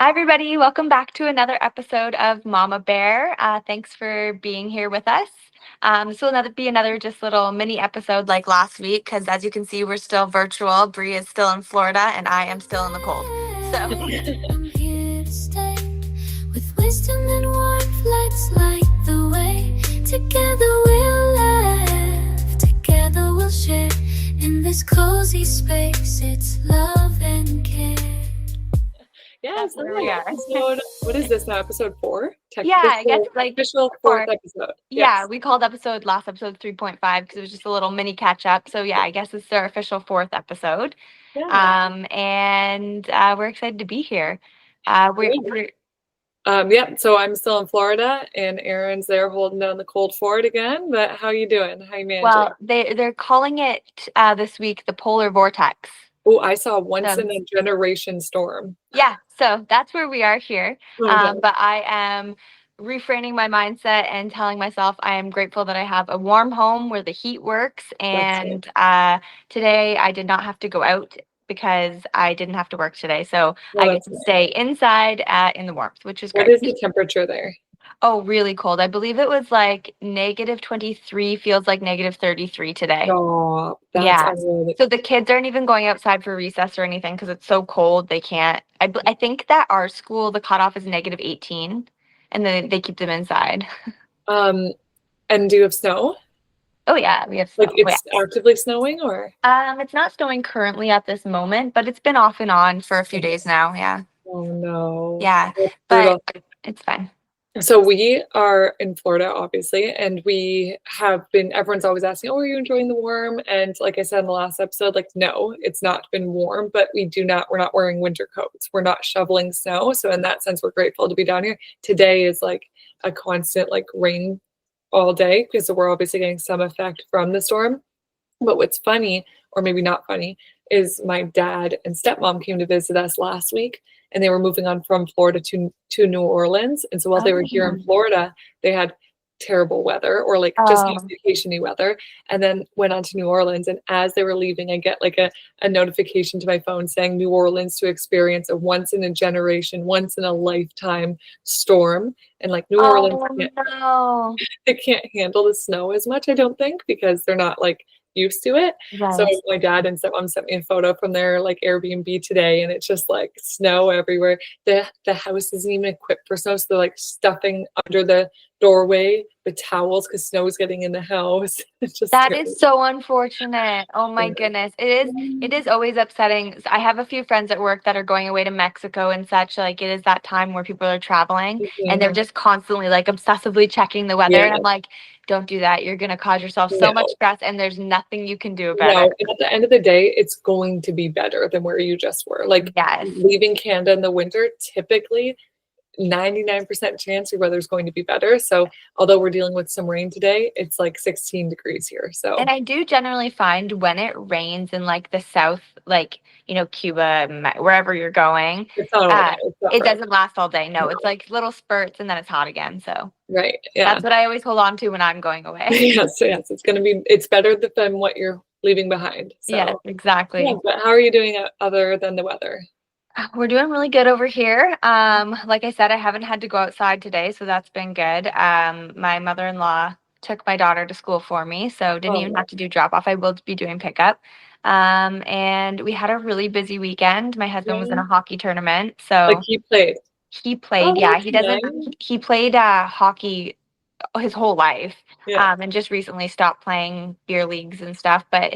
Hi, everybody. Welcome back to another episode of Mama Bear. Thanks for being here with us. This will be another just little mini episode like last week because, as you can see, we're still virtual. Bree is still in Florida, and I am still in the cold. So I'm here to stay with wisdom and warmth. Let's light the way. Together we'll laugh. Together we'll share in this cozy space. It's love and care. Yeah, so episode, what is this now? Episode 4? Yeah, I guess like official fourth episode. Yeah, Yes. we called last episode 3.5 because it was just a little mini catch up. So yeah, I guess this is our official 4th episode. Yeah. And we're excited to be here. So I'm still in Florida and Erin's there holding down the cold fort again. But how you doing? How you managing? Well, they're calling it this week the polar vortex. Oh, I saw once in a generation storm. Yeah, so that's where we are here. But I am reframing my mindset and telling myself I am grateful that I have a warm home where the heat works. And today I did not have to go out because I didn't have to work today. So I get to stay inside in the warmth, which is great. What is the temperature there? Oh, really cold. I believe it was like -23, feels like -33 today. Oh, that's yeah. So the kids aren't even going outside for recess or anything because it's so cold. They can't. I think that our school, the cutoff is -18, and then they keep them inside. And do you have snow? Oh yeah, we have snow. Like it's actively snowing, or? It's not snowing currently at this moment, but it's been off and on for a few days now. Yeah. Oh no. Yeah, but it's fine. So we are in Florida, obviously, and we have been, everyone's always asking, oh, are you enjoying the warm? And like I said in the last episode, like, no, it's not been warm, but we're not wearing winter coats. We're not shoveling snow. So in that sense, we're grateful to be down here. Today is like a constant like rain all day because we're obviously getting some effect from the storm. But what's funny, or maybe not funny, is my dad and stepmom came to visit us last week. And they were moving on from Florida to New Orleans. And so while they were here in Florida, they had terrible weather or like just vacation-y weather, and then went on to New Orleans. And as they were leaving, I get like a notification to my phone saying New Orleans to experience a once in a generation, once in a lifetime storm. And like New Orleans, they can't handle the snow as much, I don't think, because they're not like used to it. Right. So my dad and stepmom sent me a photo from their like Airbnb today, and it's just like snow everywhere. The house isn't even equipped for snow, so they're like stuffing under the doorway with towels because snow is getting in the house. It's just that is so unfortunate. Oh my goodness. It is always upsetting. I have a few friends at work that are going away to Mexico and such. Like it is that time where people are traveling and they're just constantly like obsessively checking the weather. And I'm like, don't do that. You're going to cause yourself so much stress, and there's nothing you can do about it. And at the end of the day, it's going to be better than where you just were. Like leaving Canada in the winter, typically 99% chance your weather's going to be better. So although we're dealing with some rain today, it's like 16 degrees here. So and I do generally find when it rains in like the south, like Cuba, wherever you're going, it doesn't last all day. No, it's like little spurts and then it's hot again. So that's what I always hold on to when I'm going away. Yes, it's better than what you're leaving behind. So. Yes, exactly. Yeah, but how are you doing other than the weather? We're doing really good over here. Like I said, I haven't had to go outside today, so that's been good. My mother-in-law took my daughter to school for me, so didn't even have to do drop-off. I will be doing pickup. And we had a really busy weekend. My husband was in a hockey tournament, so like he played. He played, he played hockey his whole life, and just recently stopped playing beer leagues and stuff. But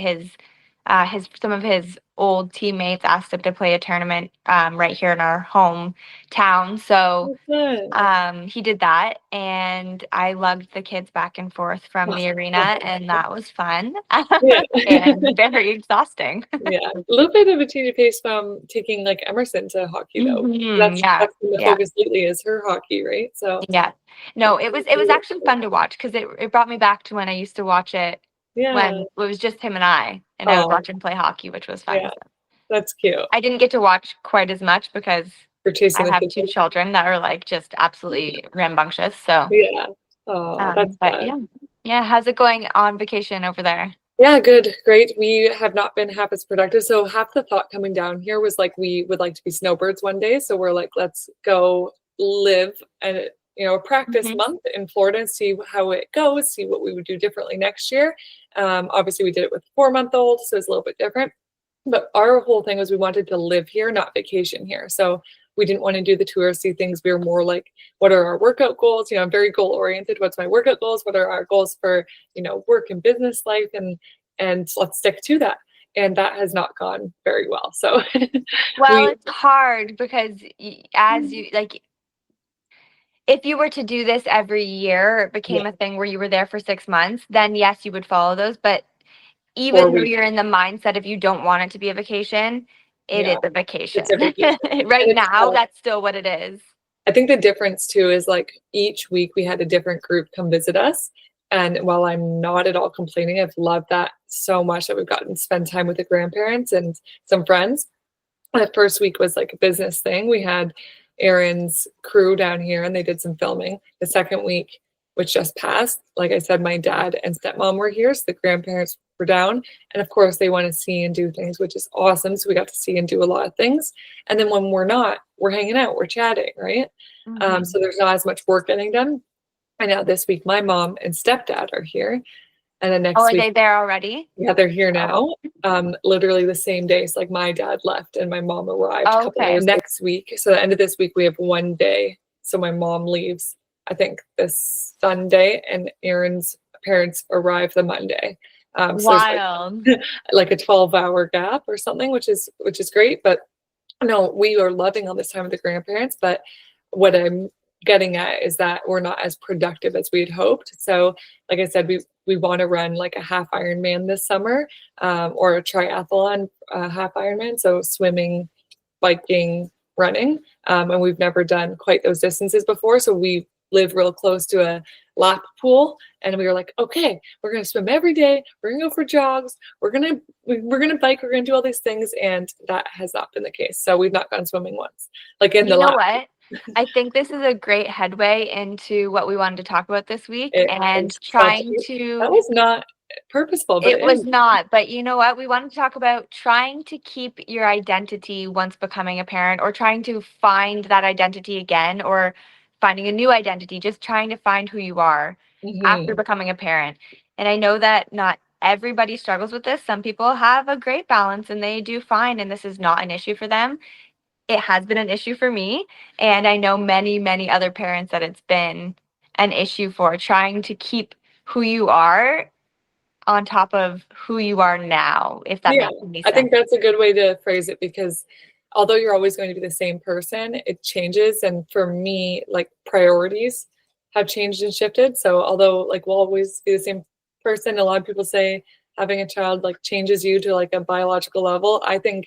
some of his old teammates asked him to play a tournament right here in our hometown. So he did that, and I lugged the kids back and forth from the arena, and that was fun and very exhausting. A little bit of a change of pace from taking like Emerson to hockey though. That's been the focus lately is her hockey, right? So no, it was actually fun to watch because it brought me back to when I used to watch it. When it was just him and I was watching play hockey, which was fun. That's cute. I didn't get to watch quite as much because I have 2 children that are like just absolutely rambunctious. So that's fun. Yeah. How's it going on vacation over there? Yeah, good, great. We have not been half as productive. So half the thought coming down here was like we would like to be snowbirds one day. So we're like, let's go live and a practice Mhm. month in Florida, see how it goes, see what we would do differently next year. Obviously, we did it with a 4 month old, so it's a little bit different. But our whole thing was we wanted to live here, not vacation here. So we didn't want to do the touristy things. We were more like, what are our workout goals? I'm very goal oriented. What's my workout goals? What are our goals for, work and business life? And let's stick to that. And that has not gone very well. So Well, we it's hard because as you like, if you were to do this every year, it yeah, became a thing where you were there for 6 months, then yes, you would follow those. But four even though weeks. you're in the mindset if you don't want it to be a vacation, it Yeah, is a it's a vacation. vacation. Right And it's now, that's still what it is. I think the difference too is like each week we had a different group come visit us. And while I'm not at all complaining, I've loved that so much that we've gotten to spend time with the grandparents and some friends. The first week was like a business thing. We had Aaron's crew down here and they did some filming. The second week, which just passed, like I said, my dad and stepmom were here, so the grandparents were down. And of course, they want to see and do things, which is awesome. So we got to see and do a lot of things. And then when we're not, we're hanging out, we're chatting, right? So Mhm. there's not as much work getting done. And now this week, my mom and stepdad are here. And then Oh, next are week, they there already? yeah, they're here Oh, now. Literally the same day. So like my dad left and my mom arrived a couple okay. hours next week. So the end of this week we have one day. So my mom leaves, I think this Sunday, and Aaron's parents arrive the Monday. So there's Wild. like a 12-hour gap or something, which is great. But no, we are loving all this time with the grandparents, but what I'm getting at is that we're not as productive as we had hoped. So, like I said, we want to run like a half Ironman this summer, or a triathlon, half Ironman. So swimming, biking, running, and we've never done quite those distances before. So we live real close to a lap pool, and we were like, okay, we're gonna swim every day. We're gonna go for jogs. We're gonna bike. We're gonna do all these things, and that has not been the case. So we've not gone swimming once, like in You the know lap. what? I think this is a great headway into what we wanted to talk about this week It and is such. trying to That was not purposeful, but it it was is. not, but you know what? We wanted to talk about trying to keep your identity once becoming a parent or trying to find that identity again or finding a new identity, just trying to find who you are after Hmm. becoming a parent. And I know that not everybody struggles with this. Some people have a great balance and they do fine, and this is not an issue for them. It has been an issue for me, and I know many, many other parents that it's been an issue for trying to keep who you are on top of who you are now, if that Yeah, makes any I sense. think that's a good way to phrase it because although you're always going to be the same person, it changes. And for me, like priorities have changed and shifted. So although like we'll always be the same person, a lot of people say having a child like changes you to like a biological level. I think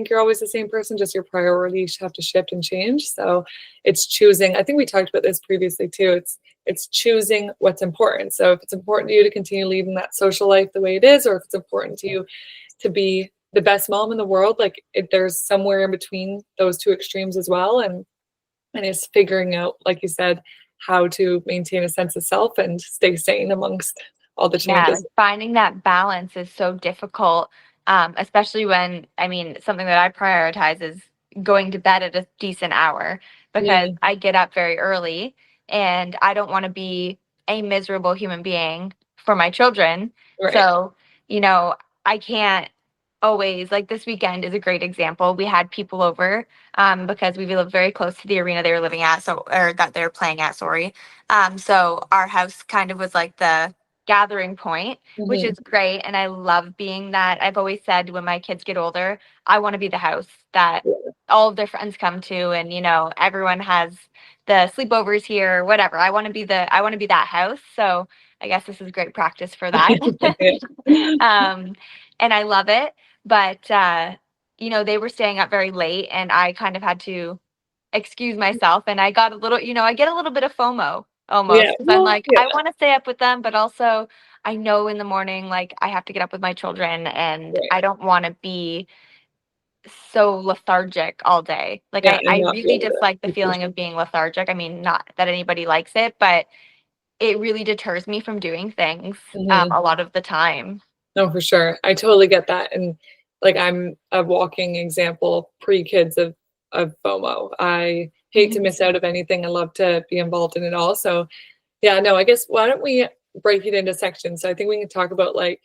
you're always the same person, just your priorities have to shift and change. So it's choosing. I think we talked about this previously too. It's choosing what's important. So if it's important to you to continue leading that social life the way it is, or if it's important to you to be the best mom in the world, like there's somewhere in between those two extremes as well. And it's figuring out, like you said, how to maintain a sense of self and stay sane amongst all the Yeah, changes. like finding that balance is so difficult, especially when, I mean, something that I prioritize is going to bed at a decent hour because Mm, I get up very early and I don't want to be a miserable human being for my children. right. So, you know, I can't always, like this weekend is a great example. We had people over because we live very close to the arena they were living at, so, or that they were playing at, sorry. So our house kind of was like the gathering point, which Hmm. is great. And I love being that. I've always said when my kids get older, I want to be the house that Yeah. all of their friends come to and everyone has the sleepovers here, whatever. I want to be that house. So I guess this is great practice for that. Yeah. um and I love it. But they were staying up very late and I kind of had to excuse myself, and I got a little, I get a little bit of FOMO Yeah. almost because I'm Well, like, yeah. I want to stay up with them, but also I know in the morning, like, I have to get up with my children and Right. I don't want to be so lethargic all day. Like, Yeah. I And not be really able to dislike the keep your. feeling of being lethargic. I mean, not that anybody likes it, but it really deters me from doing things Mhm. a lot of the time. No, for sure. I totally get that. And like I'm a walking example pre-kids of FOMO. I hate to Mhm. miss out of anything. I love to be involved in it all. So yeah, no, I guess why don't we break it into sections? So I think we can talk about like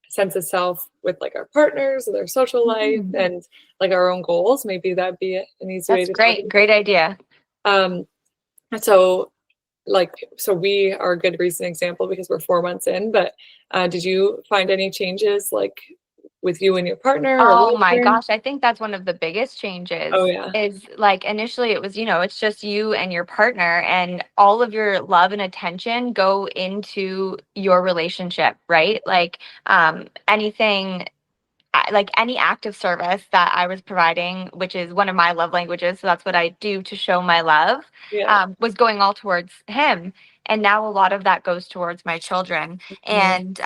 sense of self with like our partners, their social life, Mhm. and like our own goals. Maybe that'd be an easy way That's to talk great. about Great idea. it. So like so we are a good recent example because we're 4 months in, but did you find any changes like with you and your partner or Oh with my her? gosh, I think that's one of the biggest changes Oh yeah. is like initially it was, it's just you and your partner and all of your love and attention go into your relationship, right? Like anything like any act of service that I was providing, which is one of my love languages, so that's what I do to show my love, Yeah. was going all towards him. And now a lot of that goes towards my children. Mhm. And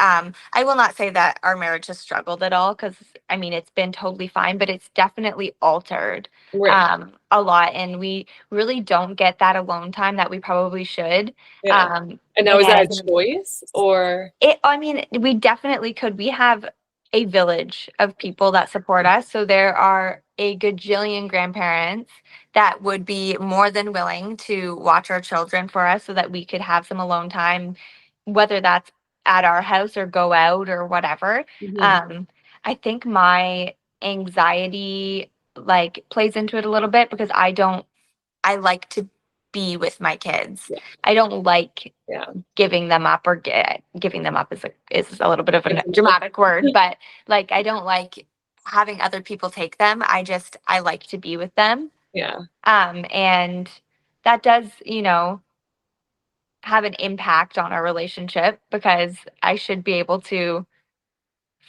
I will not say that our marriage has struggled at all, because I mean, it's been totally fine, but it's definitely altered Right. a lot. And we really don't get that alone time that we probably should. Yeah. Um, And now is that a and choice or I mean, we definitely could. We have a village of people that support us. So there are a gajillion grandparents that would be more than willing to watch our children for us so that we could have some alone time, whether that's at our house or go out or whatever. Mhm. Um, I think my anxiety like plays into it a little bit because I like to be with my kids. Yeah. I don't like Yeah. giving them up or giving them up is a little bit of a It's- dramatic word, but like I don't like having other people take them. I like to be with them. Yeah. And that does, have an impact on our relationship because I should be able to,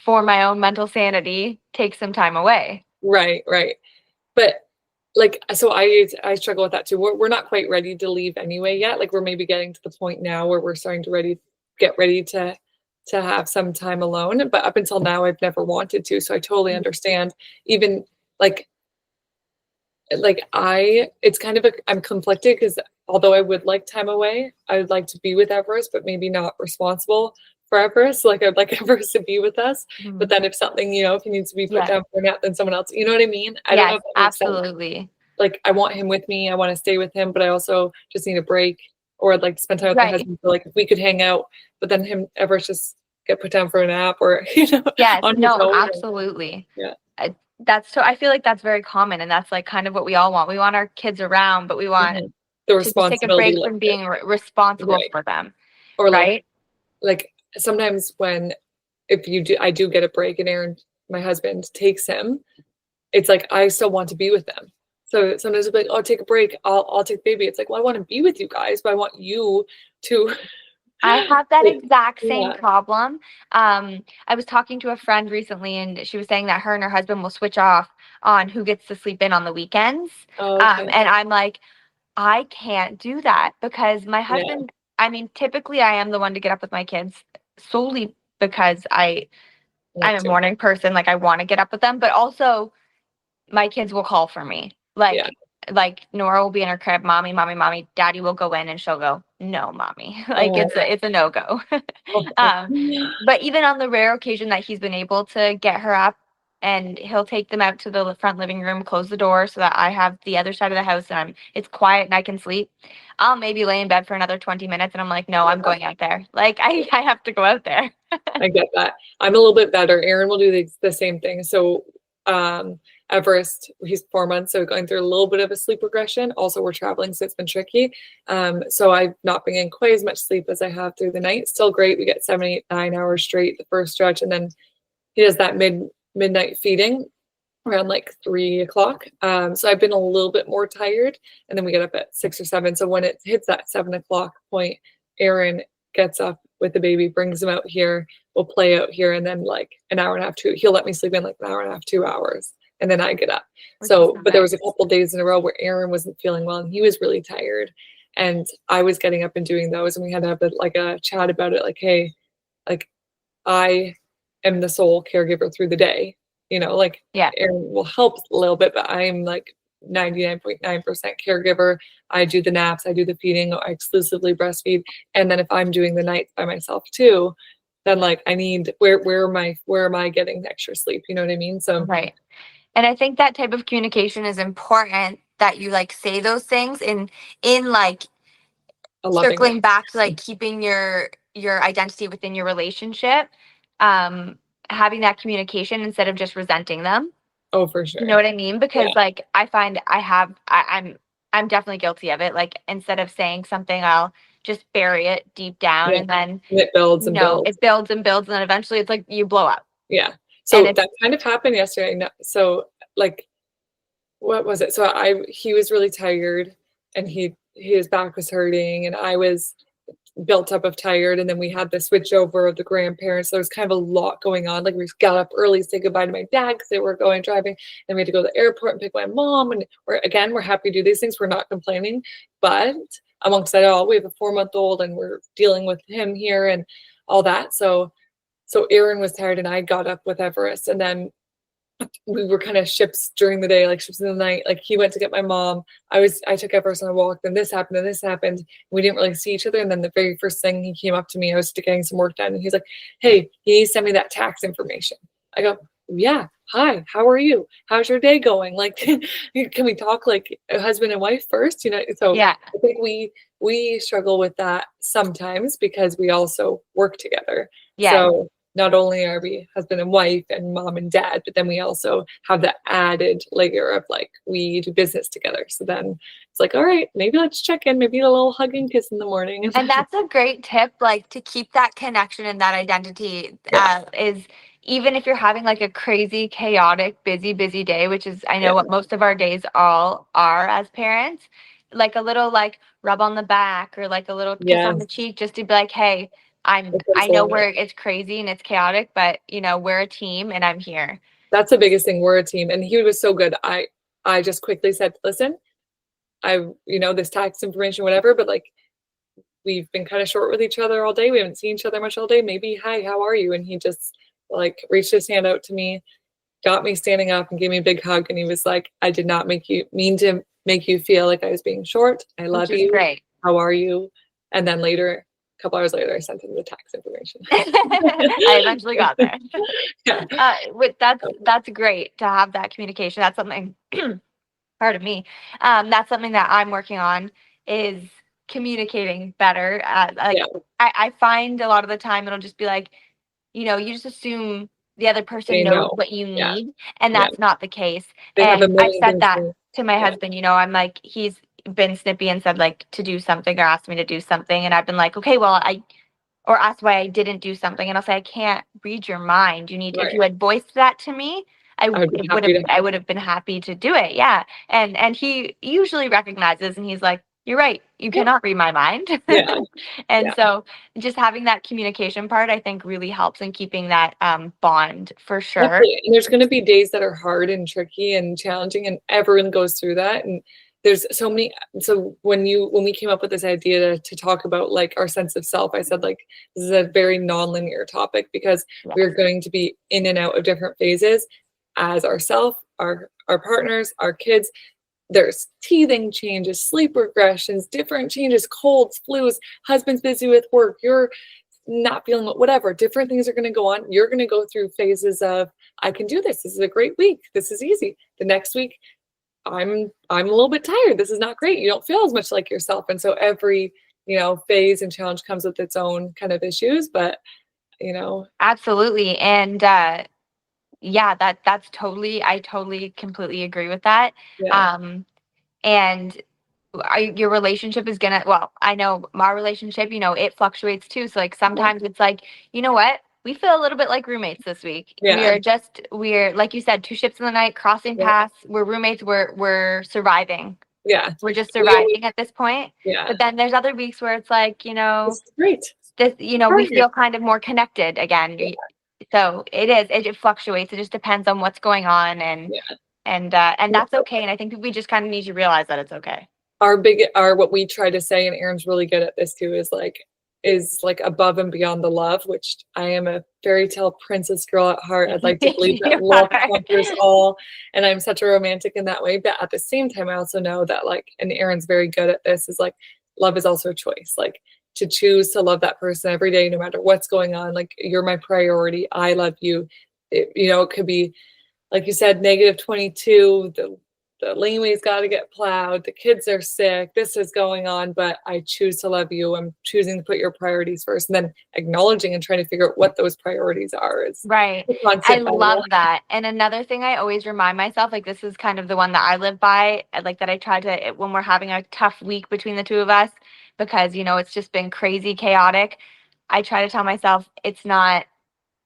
for my own mental sanity, take some time away. Right, right. But like so I struggle with that too. We're not quite ready to leave anyway yet. Like we're maybe getting to the point now where we're starting to get ready to have some time alone. But up until now I've never wanted to. So I totally understand. Even like I it's kind of I'm conflicted because although I would like time away, I would like to be with Everest, but maybe not responsible for Everest. Like I'd like Everest to be with us. But Mhm. then if something, if he needs to be put Yeah. down for a nap, then someone else, you know what I mean? I don't know Yes, if that makes sense. absolutely. Like I want him with me. I want to stay with him, but I also just need a break or I'd like to spend time with my Right. husband. So like if we could hang out, but then him Everest just get put down for a nap or Yes, on his no, own. absolutely. Yeah. I feel like that's very common, and that's like kind of what we all want. We want our kids around, but we want Mhm. The to just take a responsibility break like from it. being responsible Right. for them, Or right? like sometimes when if you do I do get a break and Aaron, my husband, takes him, it's like I still want to be with them. So sometimes it's like, oh, take a break. I'll take the baby. It's like, well, I want to be with you guys, but I want you to I have that like, exact same yeah. problem. I was talking to a friend recently, and she was saying that her and her husband will switch off on who gets to sleep in on the weekends. Oh, okay. And I'm like, I can't do that because my Yeah. husband, I mean, typically I am the one to get up with my kids solely because I'm Want a to. morning person, like, I wanna get up with them, but also my kids will call for me. Yeah. Like, Nora will be in her crib, "Mommy, mommy, mommy." Daddy will go in and she'll go, "No, mommy." Like, Oh. it's a no-go. Um, but even on the rare occasion that he's been able to get her up, and he'll take them out to the front living room, close the door so that I have the other side of the house and it's quiet and I can sleep. I'll maybe lay in bed for another 20 minutes and I'm like, "No, I'm Yeah. going out there." Like, I have to go out there. I get that. I'm a little bit better. Aaron will do the same thing. So, Everest, he's 4 months, so going through a little bit of a sleep regression. Also, we're traveling, so it's been tricky. So I've not been getting quite as much sleep as I have through the night. Still great. We get 7, 8, 9 hours straight the first stretch, and then he does that midnight feeding around like 3 o'clock. So I've been a little bit more tired, and then we get up at 6 or 7. So when it hits that 7 o'clock point, Aaron gets up with the baby, brings him out here, we'll play out here, and then like an hour and a half, he'll let me sleep in like an hour and a half, 2 hours, and then I get up. Which is So, so but there was a nice. couple days in a row where Aaron wasn't feeling well and he was really tired, and I was getting up and doing those, and we had to have a chat about it, like, hey, like I am the sole caregiver through the day. Like Yeah. Aaron will help a little bit, but I'm like 99.9% caregiver. I do the naps, I do the feeding, I exclusively breastfeed. And then if I'm doing the nights by myself too, then like I need where am I getting extra sleep? You know what I mean? So Right. And I think that type of communication is important, that you like say those things in like a loving way. circling back to like keeping your identity within your relationship, um having that communication instead of just resenting them. Oh, for You know sure. what I mean? Yeah. Because like I find I'm definitely guilty of it. Like instead of saying something, I'll just bury it deep down, Yeah. and then And it builds and builds. it builds and builds, and then eventually it's like you blow up. Yeah. And So it's that kind of happened yesterday. No, so like what was it? So he was really tired and his back was hurting and I was built up of tired, and then we had the switch over of the grandparents. So there was kind of a lot going on. Like we got up early to say goodbye to my dad because they were going driving, and we had to go to the airport and pick my mom. And we're happy to do these things. We're not complaining, but amongst that all, we have a 4-month-old, and we're dealing with him here and all that. So Aaron was tired, and I got up with Everest, and then we were kind of ships during the day, like ships in the night. Like he went to get my mom. I took Everest on a walk. Then this happened, and this happened. We didn't really see each other. And then the very first thing he came up to me, I was getting some work done, and he's like, "Hey, can you send me that tax information?" I go, "Yeah. Hi. How are you? How's your day going? Like, can we talk like a husband and wife first? You know." So yeah, I think we struggle with that sometimes because we also work together. yeah, So not only are we husband and wife and mom and dad, but then we also have that added layer of like we do business together. So then it's like, all right, maybe let's check in, maybe a little hug and kiss in the morning. and that's a great tip, like to keep that connection and that identity. Yeah, Is even if you're having like a crazy, chaotic, busy day, which is I yeah, know what most of our days all are as parents, like a little like rub on the back or like a little kiss on yes. the cheek, just to be like, hey, It goes I a know long way. where it's crazy and it's chaotic, but we're a team and I'm here. That's the biggest thing. We're a team, and he was so good. I just quickly said, listen, this tax information, whatever, but like we've been kind of short with each other all day. We haven't seen each other much all day. Maybe, hi, how are you? And he just like reached his hand out to me, got me standing up and gave me a big hug. And he was like, I did not mean to make you feel like I was being short. I Which love is you. great. How are you? And then later, a couple hours later, I sent him the tax information. I eventually got there. Yeah. With that's great to have that communication. That's something pardon me. That's something that I'm working on, is communicating better. Like Yeah. I find a lot of the time it'll just be like, you just assume the other person They knows know. what you Yeah. need, and Yeah. that's not the case. They have a And I've million said things that to, to my yeah. husband. I'm like, he's been snippy and said like to do something or asked me to do something, and I've been like, okay, well, or ask why I didn't do something, and I'll say I can't read your mind. If Right. you had voiced that to me, I would be happy to I help. would have been happy to do it. Yeah. And he usually recognizes, and he's like, "You're right. You Yeah. cannot read my mind." Yeah. And Yeah. so just having that communication part, I think, really helps in keeping that bond for sure. Definitely. And there's going to be days that are hard and tricky and challenging, and everyone goes through that. And there's so many. So when we came up with this idea to talk about like our sense of self, I said like this is a very nonlinear topic because Yes. we're going to be in and out of different phases as ourself, our partners, our kids. There's teething changes, sleep regressions, different changes, colds, flus, husband's busy with work, you're not feeling whatever, different things are going to go on. You're going to go through phases of I can do this. This is a great week. This is easy. The next week I'm a little bit tired. This is not great. You don't feel as much like yourself. And so every, phase and challenge comes with its own kind of issues, but you know, Absolutely. And yeah, that's totally, I totally completely agree with that. yeah, Um, and your relationship is gonna, well, I know my relationship, it fluctuates too. So like yeah, sometimes it's like, you know what, we feel a little bit like roommates this week. yeah, We're like you said, two ships in the night, crossing yeah, paths. We're roommates. We're surviving. yeah. We're just We always, surviving at this point. yeah, But then there's other weeks where it's like, this is great. this, we Partner. feel kind of more connected again. Yeah, So it fluctuates. It just depends on what's going on, and yeah. and that's okay. And I think we just kind of need to realize that it's okay. Our what we try to say, and Aaron's really good at this too, is like above and beyond the love, which I am a fairy tale princess girl at heart. I'd like to believe that You love are. conquers all, and I'm such a romantic in that way. But at the same time, I also know that like, and Aaron's very good at this, is like love is also a choice. Like to choose to love that person every day, no matter what's going on. Like, you're my priority. I love you. It could be, like you said, -22, the laneway's got to get plowed, the kids are sick, this is going on, but I choose to love you. I'm choosing to put your priorities first, and then acknowledging and trying to figure out what those priorities are is Right. a I constant love battle. that. And another thing I always remind myself, like this is kind of the one that I live by, like that I try to when we're having a tough week between the two of us, because it's just been crazy chaotic. I try to tell myself it's not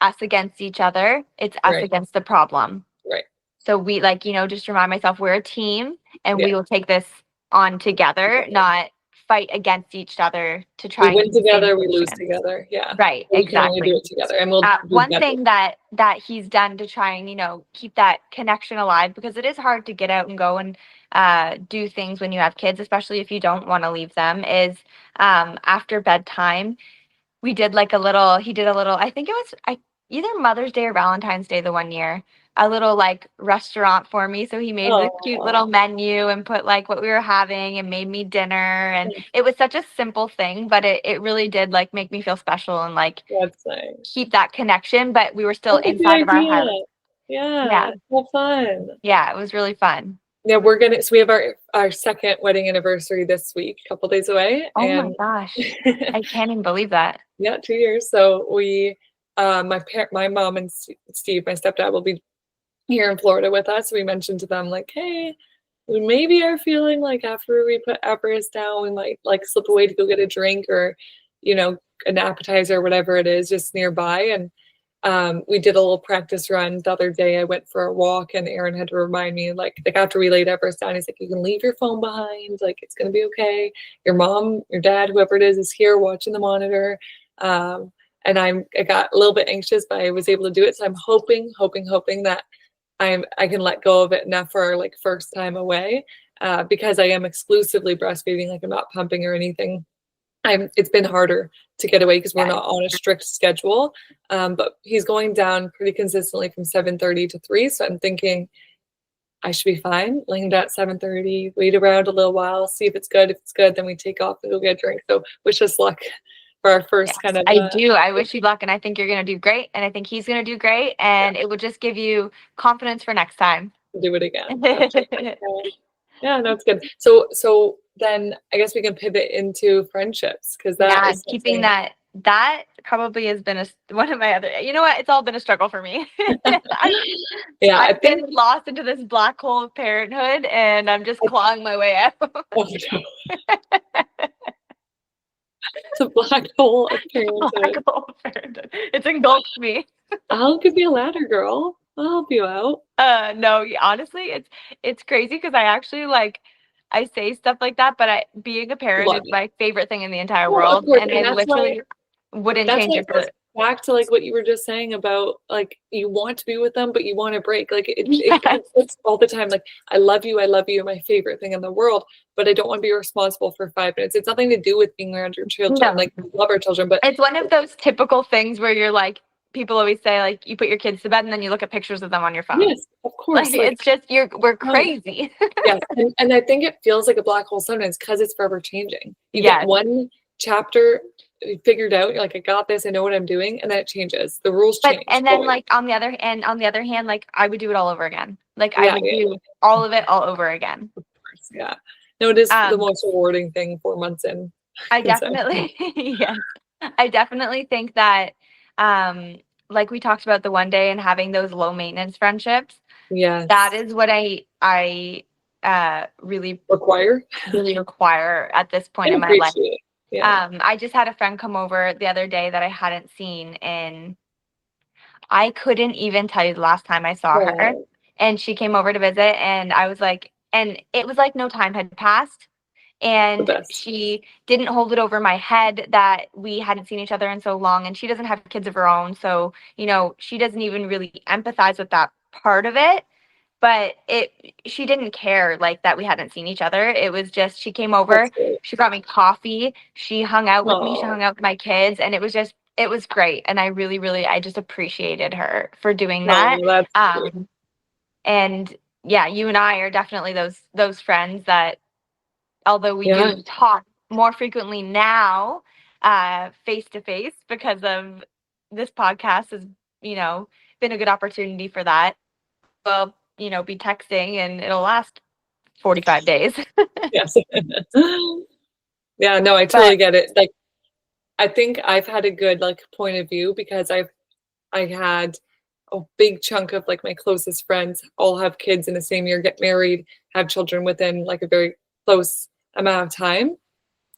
us against each other, it's us Right, against the problem. right. So we like, just remind myself we're a team and Yeah. we will take this on together, not fight against each other to We try and win get the same together, we lose solution. together. Yeah. Right, We can only do exactly. it together, and we'll do One better. thing that he's done to try and keep that connection alive, because it is hard to get out and go and do things when you have kids, especially if you don't want to leave them, is after bedtime we did like a little he did a little, I think it was either Mother's Day or Valentine's Day the one year, a little like restaurant for me. So he made this cute Oh, little menu and put like what we were having and made me dinner, and it was such a simple thing, but it really did like make me feel special and like that's nice. keep that connection, but we were still That's a good inside of our idea. house. Yeah. Yeah, have fun. Yeah, it was really fun. Yeah, we have our second wedding anniversary this week, a couple days away, Oh my and gosh. I can't even believe that. yeah, 2 years. So my mom and Steve, my stepdad, will be here in Florida with us. We mentioned to them like, hey, we maybe are feeling like after we put Everest down, we might like slip away to go get a drink or, you know, an appetizer or whatever it is, just nearby. And we did a little practice run the other day. I went for a walk, and Aaron had to remind me, like after we laid Everest down, he's like, "You can leave your phone behind. Like, it's gonna be okay. Your mom, your dad, whoever it is here watching the monitor." And I got a little bit anxious, but I was able to do it. So I'm hoping that I can let go of it enough for our like first time away, because I am exclusively breastfeeding. Like, I'm not pumping or anything. It's been harder to get away because we're Yeah. not on a strict schedule. But he's going down pretty consistently from 7:30 to 3. So I'm thinking I should be fine. Laying him down at 7:30, wait around a little while, see if it's good. If it's good, then we take off and go get a drink. So wish us luck for our first kind Yes, of I do. I wish you luck, and I think you're going to do great, and I think he's going to do great, yeah, and it will just give you confidence for next time. do it again. Absolutely. Yeah, no, it's good. So then I guess we can pivot into friendships, because that Yeah, is keeping something. that probably has been one of my other. You know what? It's all been a struggle for me. I've Yeah, I I've been think. lost into this black hole of parenthood, and I'm just clawing my way out. Oh, no. It's a black hole of Black parenthood. hole of parenthood. It's engulfed me. I'll give you a ladder, girl. I'll help you out. No, honestly, it's crazy because I actually like I say stuff like that, but being a parent Love is it. my favorite thing in the entire Well, of world, course, and and I literally wouldn't that's change why it it goes for back to like what you were just saying about like you want to be with them, but you want to break. Like it yes, conflicts all the time. Like, I love you, my favorite thing in the world, but I don't want to be responsible for 5 minutes. It's nothing to do with being around your children. no. Like, we love our children, but It's one of those typical things where you're like, people always say like you put your kids to bed and then you look at pictures of them on your phone. yes, of Like course. Like, it's just we're no. crazy. Yes, and I think it feels like a black hole sometimes because it's forever changing. You get Yes. one chapter figured out, you're like, I got this, I know what I'm doing, and then it changes. The rules But change. and then Boy. like on the other hand, like I would do it all over again. Like I Yeah, would yeah, do all of it all over again. of course. Yeah. No, it is the Um most rewarding thing 4 months in, I I can say. definitely yes. I definitely think that um like we talked about the one day and having those low maintenance friendships, that Yes. is what I really Require really require at this point and in my life. appreciate. Yeah. I just had a friend come over the other day that I hadn't seen in, I couldn't even tell you the last time I saw her. Oh, And she came over to visit, and I was like, and it was like no time had passed. the And best. she didn't hold it over my head that we hadn't seen each other in so long. And she doesn't have kids of her own. So, she doesn't even really empathize with that part of it. But she didn't care like that we hadn't seen each other. It was just she came over, That's great. she brought me coffee, she hung out with me, she Oh, hung out with my kids, and it was great. And I really, really I just appreciated her for doing that. oh, that's sweet. And yeah, you and I are definitely those friends that although we Yeah. do talk more frequently now, face to face because of this podcast has, you know, been a good opportunity for that. We'll, you know, be texting and it'll last 45 days. Yes. Yeah, no, I But totally get it. Like, I think I've had a good like point of view because I had a big chunk of like my closest friends all have kids in the same year, get married, have children within like a very close amount of time.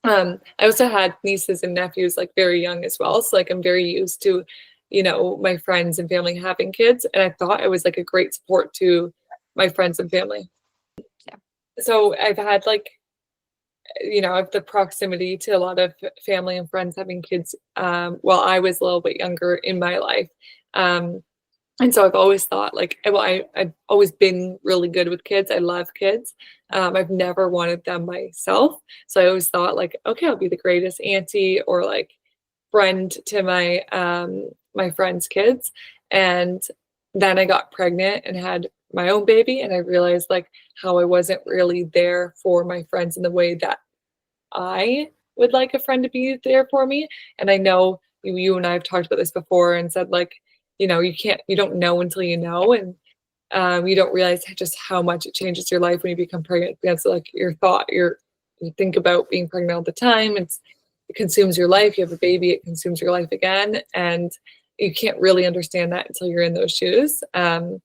I also had nieces and nephews like very young as well. So like I'm very used to, you know, my friends and family having kids. And I thought I was like a great support to my friends and family. yeah. So I've had like, you know, of the proximity to a lot of family and friends having kids while I was a little bit younger in my life. Um, and so I've always thought like, I've always been really good with kids. I love kids. I've never wanted them myself. So I always thought like, okay, I'll be the greatest auntie or like friend to my friends' kids. And then I got pregnant and had my own baby, and I realized like how I wasn't really there for my friends in the way that I would like a friend to be there for me. And I know you and I have talked about this before and said like, you know, you don't know until you know, and you don't realize just how much it changes your life when you become pregnant. Because like you think about being pregnant all the time. It consumes your life. You have a baby, it consumes your life again, and you can't really understand that until you're in those shoes. And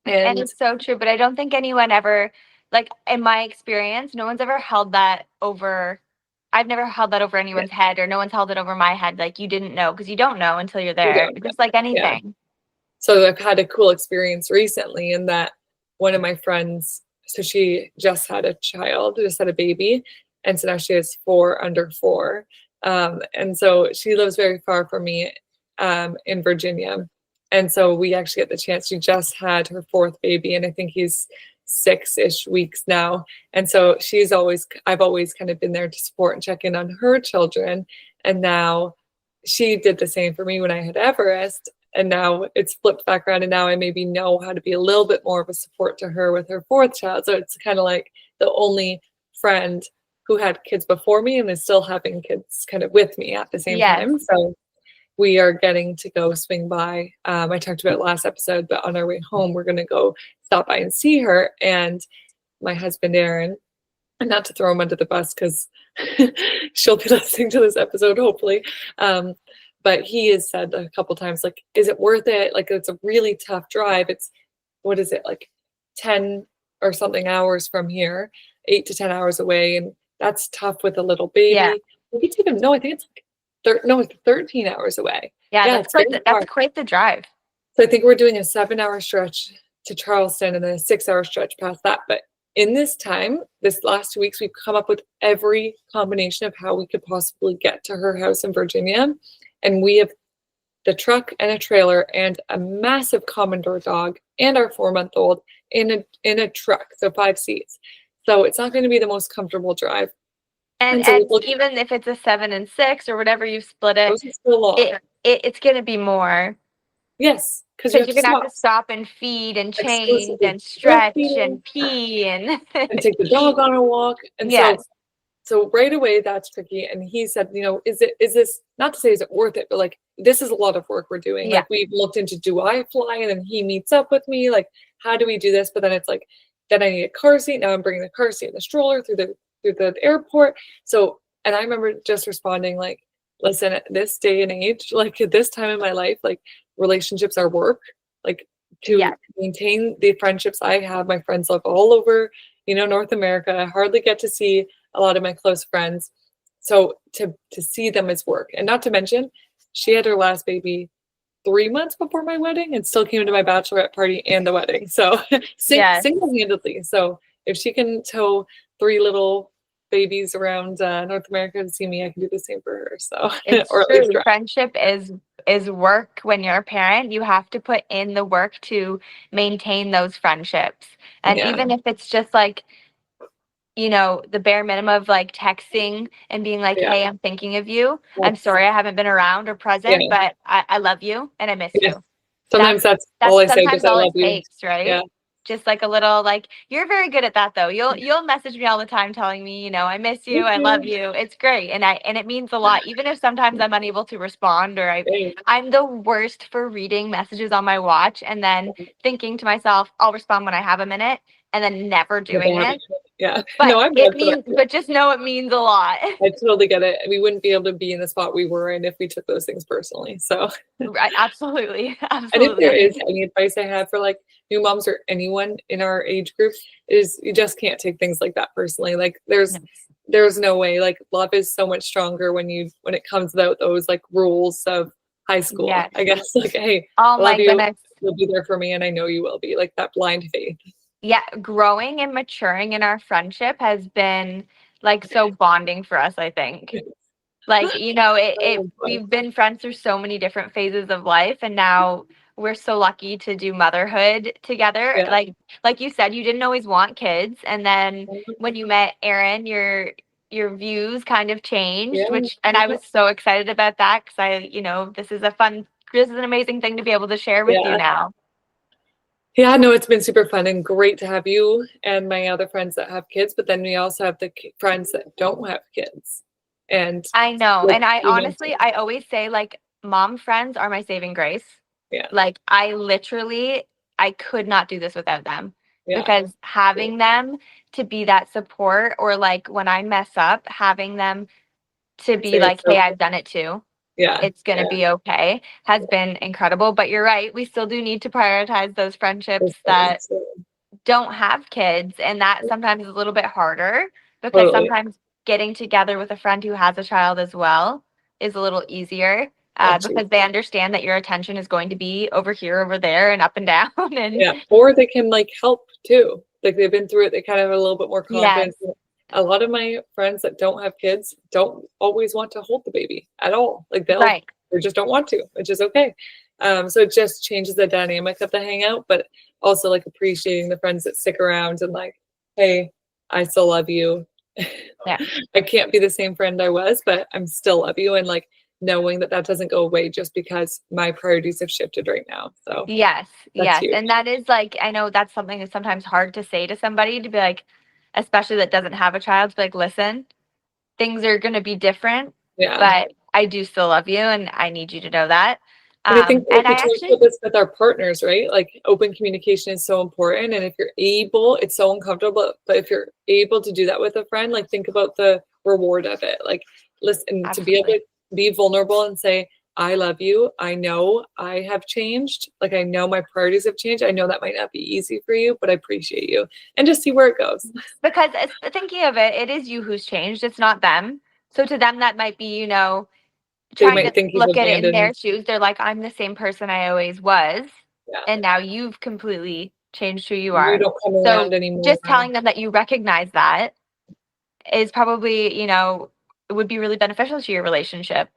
And it's so true, but I don't think anyone ever, like in my experience, no one's ever held that over. I've never held that over yeah, anyone's head, or no one's held it over my head. Like you didn't know because you don't know until you're you there, don't know. just like Yeah. anything. So I've had a cool experience recently in that one of my friends, so she just had a child, just had a baby, and so now she has four under four. And so she lives very far from me in Virginia. And so we actually get the chance. She just had her fourth baby, and I think he's 6-ish weeks now. And so I've always kind of been there to support and check in on her children. And now she did the same for me when I had Everest, and now it's flipped back around, and now I maybe know how to be a little bit more of a support to her with her fourth child. So it's kind of like the only friend who had kids before me and is still having kids kind of with me at the same Yes. time. So we are getting to go swing by. I talked about it last episode, but on our way home we're going to go stop by and see her. And my husband Aaron, and not to throw him under the bus because she'll be listening to this episode hopefully, but he has said a couple times like, is it worth it? Like it's a really tough drive. It's, what is it, like 10 or something hours from here, 8 to 10 hours away, and that's tough with a little Yeah. baby. Maybe it's even, no, I think it's like no, it's 13 hours away. Yeah. Yeah, it's very far. That's quite the drive. So I think we're doing a 7-hour stretch to Charleston and then a 6-hour stretch past that. But in this time, this last 2 weeks, we've come up with every combination of how we could possibly get to her house in Virginia. And we have the truck and a trailer and a massive Commodore dog and our 4-month-old in a truck, so 5 seats. So it's not going to be the most comfortable drive. And And so we look, even if it's a 7 and 6 or whatever you split it, those are still long. it's going to be more. Yes, because you Because have you're to gonna have stop to stop and feed and change exclusively and stretch breastfeeding and pee and and take the dog eat. on a walk. And Yes. so right away that's tricky. And he said, you know, is this, not to say is it worth it, but like this is a lot of work we're doing. Yeah. Like we've looked into, do I fly? And then he meets up with me, like how do we do this? But then it's like, then I need a car seat. Now I'm bringing the car seat and the stroller through the airport. So, and I remember just responding like, listen, at this day and age, like at this time in my life, like relationships are work. Like to Yeah. maintain the friendships I have, my friends live all over, you know, North America. I hardly get to see a lot of my close friends. So to see them as work. And not to mention, she had her last baby 3 months before my wedding and still came to my bachelorette party and the wedding. So Yes. single-handedly. So if she can tow 3 little babies around North America to see me, I can do the same for her. So It's or at true. least try. Friendship is work when you're a parent. You have to put in the work to maintain those friendships. And Yeah. even if it's just like, you know, the bare minimum of like texting and being like, Yeah. hey, I'm thinking of you. I'm That's, sorry I haven't been around or present, yeah. but I love you and I miss Yeah. you. Sometimes that's all That's I say, just sometimes I all it love you. takes, right? Yeah. just like a little like, you're very good at that though. You'll message me all the time telling me, I miss you, Thank I love you. you. It's great. And it means a lot, even if sometimes I'm unable to respond, or Right. I'm the worst for reading messages on my watch and then thinking to myself, I'll respond when I have a minute, and then never Never doing have it. it. Yeah. But No, I'm it glad for means, that. but just know it means a lot. I totally get it. We wouldn't be able to be in the spot we were in if we took those things personally. So, Right, absolutely. and if there is Absolutely. any advice I have for like new moms or anyone in our age group, is you just can't take things like that personally. Like No. there's no way. Like love is so much stronger when it comes out those like rules of high school. Yes. I guess like, hey, Oh I love my you. goodness. You'll be there for me, and I know you will be. Like that blind faith. Yeah, growing and maturing in our friendship has been like so bonding for us, I think. Like, Oh, we've been friends through so many different phases of life, and now we're so lucky to do motherhood together. yeah. Like you said, you didn't always want kids, and then when you met Aaron, your views kind of changed, Yeah. and I was so excited about that because this is an amazing thing to be able to share with you Yeah. now. Yeah, no, it's been super fun and great to have you and my other friends that have kids, but then we also have the friends that don't have kids. And I know. like And I you honestly, mentioned, I always say like mom friends are my saving grace. yeah, Like I could not do this without them, yeah, because having them to be that support, or like when I mess up, having them to be say like, it's hey, okay. I've done it too. Yeah, It's going to yeah, be okay, has been incredible. But you're right. We still do need to prioritize those friendships those that things, so, don't have kids, and that sometimes is a little bit harder, because totally, sometimes getting together with a friend who has a child as well is a little easier, actually, because they understand that your attention is going to be over here, over there, and up and down. And yeah. Or they can like help too. Like they've been through it, they kind of have a little bit more yes, confidence. A lot of my friends that don't have kids don't always want to hold the baby at all. Like right. they just don't want to, which is okay. So it just changes the dynamic of the hangout, but also like appreciating the friends that stick around and like, hey, I still love you. Yeah. I can't be the same friend I was, but I'm still love you. And like knowing that that doesn't go away just because my priorities have shifted right now. So Yes. that's Yes. huge. And that is like, I know that's something that's sometimes hard to say to somebody, to be like, especially that doesn't have a child, to be like, listen, things are going to be different, Yeah. but I do still love you, and I need you to know that. And I think like And we I talked actually, about this with our partners, right? Like open communication is so important. And if you're able, it's so uncomfortable, but if you're able to do that with a friend, like think about the reward of it. Like listen, to be able absolutely. to be vulnerable and say, I love you. I know I have changed. Like I know my priorities have changed. I know that might not be easy for you, but I appreciate you. And just see where it goes. Because thinking of it, it is you who's changed. It's not them. So to them, that might be, They trying to might think you've look at it in their abandoned. shoes. They're like, I'm the same person I always was. Yeah. And now you've completely changed who you You are. don't come around So anymore. just telling them that you recognize that is probably, it would be really beneficial to your relationship.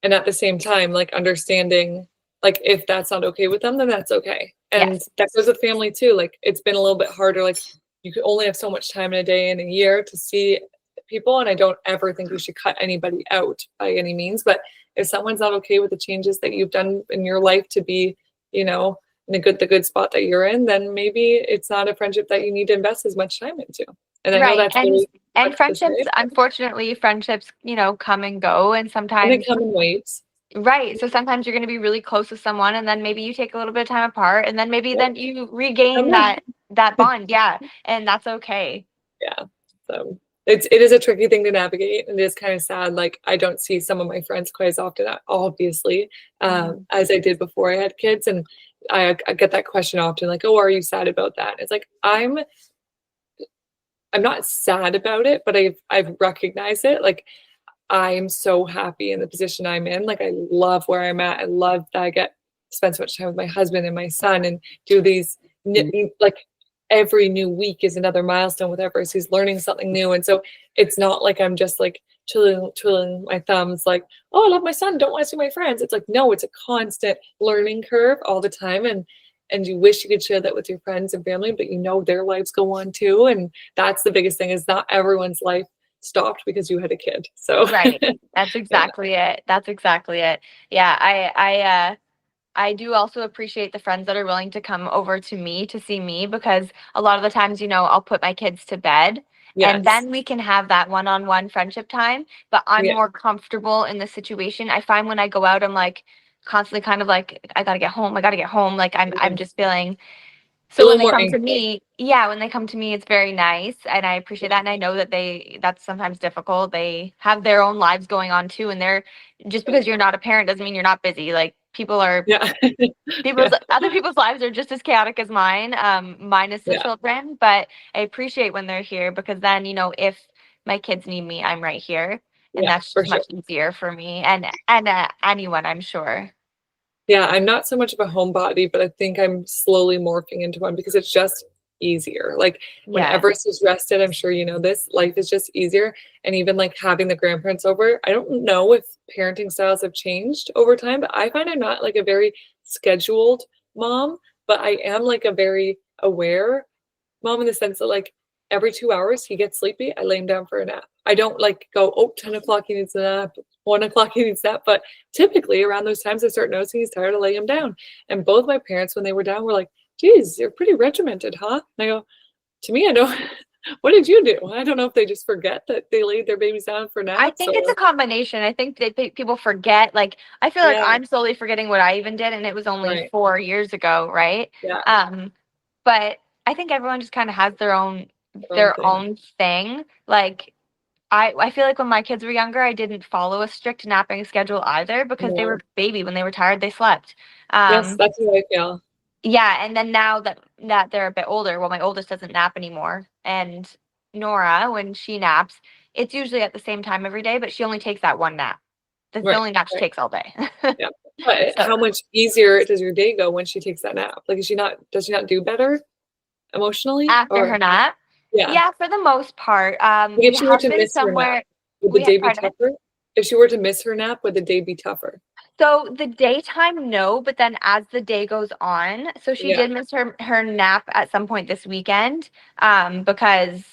And at the same time like understanding like if that's not okay with them then that's okay, and Yes. that goes with family too. Like it's been a little bit harder, like you can only have so much time in a day and a year to see people, and I don't ever think we should cut anybody out by any means, but if someone's not okay with the changes that you've done in your life to be in the good spot that you're in, then maybe it's not a friendship that you need to invest as much time into. And I know Right. that's really And hard to friendships, say, unfortunately, friendships, come and go, and and they sometimes. come in waves. Right. So sometimes you're going to be really close with someone, and then maybe you take a little bit of time apart, and then maybe Yep. then you regain Come back. that bond. Yeah. And that's okay. Yeah. So it is a tricky thing to navigate, and it is kind of sad. Like I don't see some of my friends quite as often, obviously, Mhm. as I did before I had kids. And I get that question often, like, "Oh, are you sad about that?" It's like I'm not sad about it, but I've recognized it. Like I'm so happy in the position I'm in. Like I love where I'm at. I love that I get to spend so much time with my husband and my son and do these like every new week is another milestone with Everest. He's learning something new. And so it's not like I'm just like twiddling my thumbs like, oh, I love my son, don't want to see my friends. It's like, no, it's a constant learning curve all the time. And you wish you could share that with your friends and family, but their lives go on too. And that's the biggest thing, is not everyone's life stopped because you had a kid. So Right. That's yeah, exactly it. That's exactly it. Yeah. I do also appreciate the friends that are willing to come over to me to see me, because a lot of the times, I'll put my kids to bed and Yes. then we can have that one-on-one friendship time. But I'm Yeah. more comfortable in the situation. I find when I go out, I'm like constantly kind of like, I gotta get home. I gotta get home. Like I'm Yeah. just feeling. A So when little they more come to anxious. me, yeah, when they come to me, it's very nice and I appreciate that. And I know that that's sometimes difficult. They have their own lives going on too. And just because you're not a parent doesn't mean you're not busy. Like Yeah. people's Yeah. other people's lives are just as chaotic as mine, minus the Yeah. children. But I appreciate when they're here, because then, if my kids need me, I'm right here. And Yeah, that's for just sure. much easier for me and anyone, I'm sure. Yeah, I'm not so much of a homebody, but I think I'm slowly morphing into one because it's just easier. Like when Yeah. Everest is rested, I'm sure you know this, life is just easier. And even like having the grandparents over, I don't know if parenting styles have changed over time, but I find I'm not like a very scheduled mom, but I am like a very aware mom in the sense that like every 2 hours he gets sleepy, I lay him down for a nap. I don't like go, oh, 10 o'clock he needs a nap, 1 o'clock he needs a nap. But typically around those times I start noticing he's tired, I lay him down. And both my parents, when they were down, were like, geez, you're pretty regimented, huh? And I go, to me, I know. What did you do? I don't know if they just forget that they laid their babies down for I naps think it's a or combination. I think that people forget. Like, I feel like yeah, I'm slowly forgetting what I even did, and it was only right. 4 years ago, right? Yeah, Um, but I think everyone just kind of has their own their thing. own thing. Like, I feel like when my kids were younger, I didn't follow a strict napping schedule either, because they No. were baby. When they were tired, they slept. Yes, that's how I feel. Yeah, and then now that they're a bit older, well, my oldest doesn't nap anymore, and Nora, when she naps, it's usually at the same time every day, but she only takes that one nap. That's the Right. only nap she Right. takes all day. Yeah. But So how much easier does your day go when she takes that nap? Like, does she not do better emotionally? after Or, her nap, yeah. yeah, for the most part, Like, if we she were have to been miss her nap, somewhere. would the We have, day be pardon? tougher? If she were to miss her nap, would the day be tougher? So the daytime, no, but then as the day goes on, so she Yeah. did miss her nap at some point this weekend, because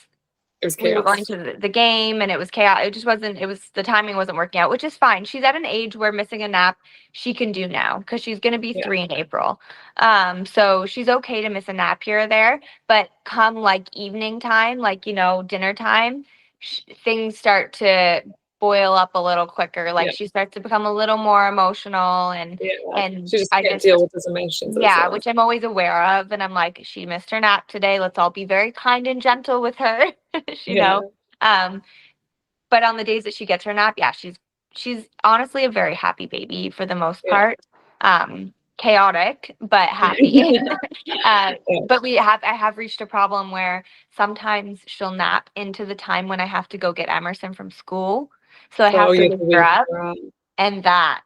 It was we were going chaos. to the game and it was chaos. It just wasn't, it was, the timing wasn't working out, which is fine. She's at an age where missing a nap she can do now, because she's going to be Yeah. 3 in April. So she's okay to miss a nap here or there, but come like evening time, like, dinner time, things start to boil up a little quicker. Like Yeah. she starts to become a little more emotional, and Yeah. and She just I can't just, deal with those emotions as yeah, well. which I'm always aware of. And I'm like, she missed her nap today. Let's all be very kind and gentle with her, you know. Yeah. Um, but on the days that she gets her nap, yeah, she's honestly a very happy baby for the most Yeah. part. Chaotic, but happy. Yeah. But I have reached a problem where sometimes she'll nap into the time when I have to go get Emerson from school. So I Oh, have to you have wake to her wake up, her up. and that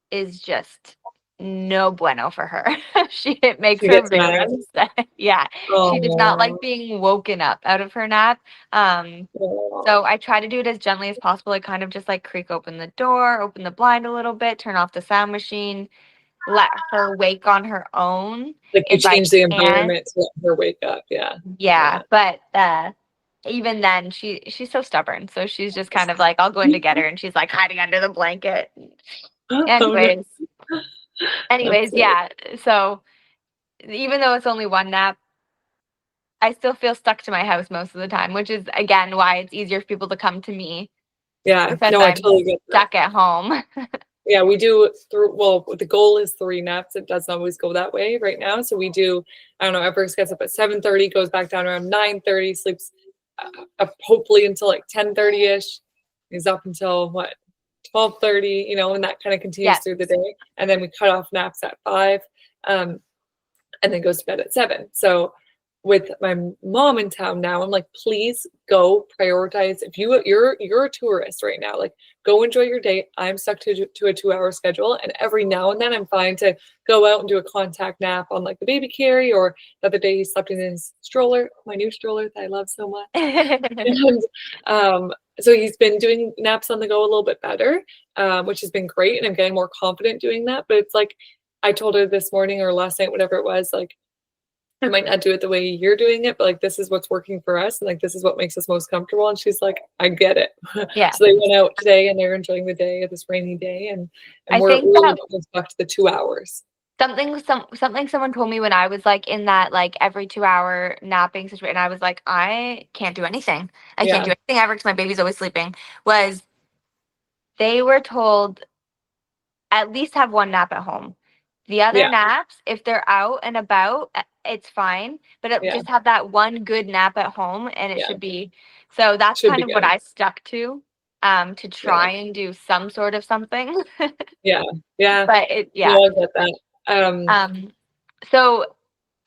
is just no bueno for her. It makes She her gets very mad. upset. Yeah. She does not like Oh. being woken up out of her nap. Oh. So I try to do it as gently as possible. I kind of just like creak open the door, open the blind a little bit, turn off the sound machine, let her wake on her own Like, you if I change the can. environment to let her wake up. Yeah. Yeah, Yeah. but even then she's so stubborn. So she's just kind of like, I'll go in to get her and she's like hiding under the blanket. Oh, no. Anyways, That's anyways, it. yeah. So even though it's only one nap, I still feel stuck to my house most of the time, which is again why it's easier for people to come to me, Yeah. because No, I I'm totally get that. stuck at home. Yeah, we do well, the goal is 3 naps. It doesn't always go that way right now. So we do, I don't know, Everest gets up at 7:30, goes back down around 9:30, sleeps hopefully until like 10:30-ish. He's up until what, 12:30, and that kind of continues Yes. through the day. And then we cut off naps at 5. Um, and then goes to bed at 7. So with my mom in town now, I'm like, please go prioritize. If you're a tourist right now, like go enjoy your day. I'm stuck to a 2-hour schedule, and every now and then I'm fine to go out and do a contact nap on like the baby carry, or the other day he slept in his stroller, my new stroller that I love so much. And so he's been doing naps on the go a little bit better, which has been great, and I'm getting more confident doing that. But it's like I told her this morning or last night, whatever it was, like I might not do it the way you're doing it, but like this is what's working for us, and like this is what makes us most comfortable. And she's like, I get it. Yeah. So they went out today and they're enjoying the day, this rainy day, and I we're think really that getting stuck to the 2 hours. Something someone told me when I was like in that like every 2 hour napping situation, and I was like, I can't do anything. I can't Yeah. do anything ever because my baby's always sleeping. Was they were told at least have one nap at home. The other Yeah. naps, if they're out and about, it's fine, but Yeah. just have that one good nap at home and it Yeah. should be. So that's Should kind be of what good. I stuck to Yeah. try and do some sort of something. Yeah. Yeah. But it, yeah. No, I get that. Um, so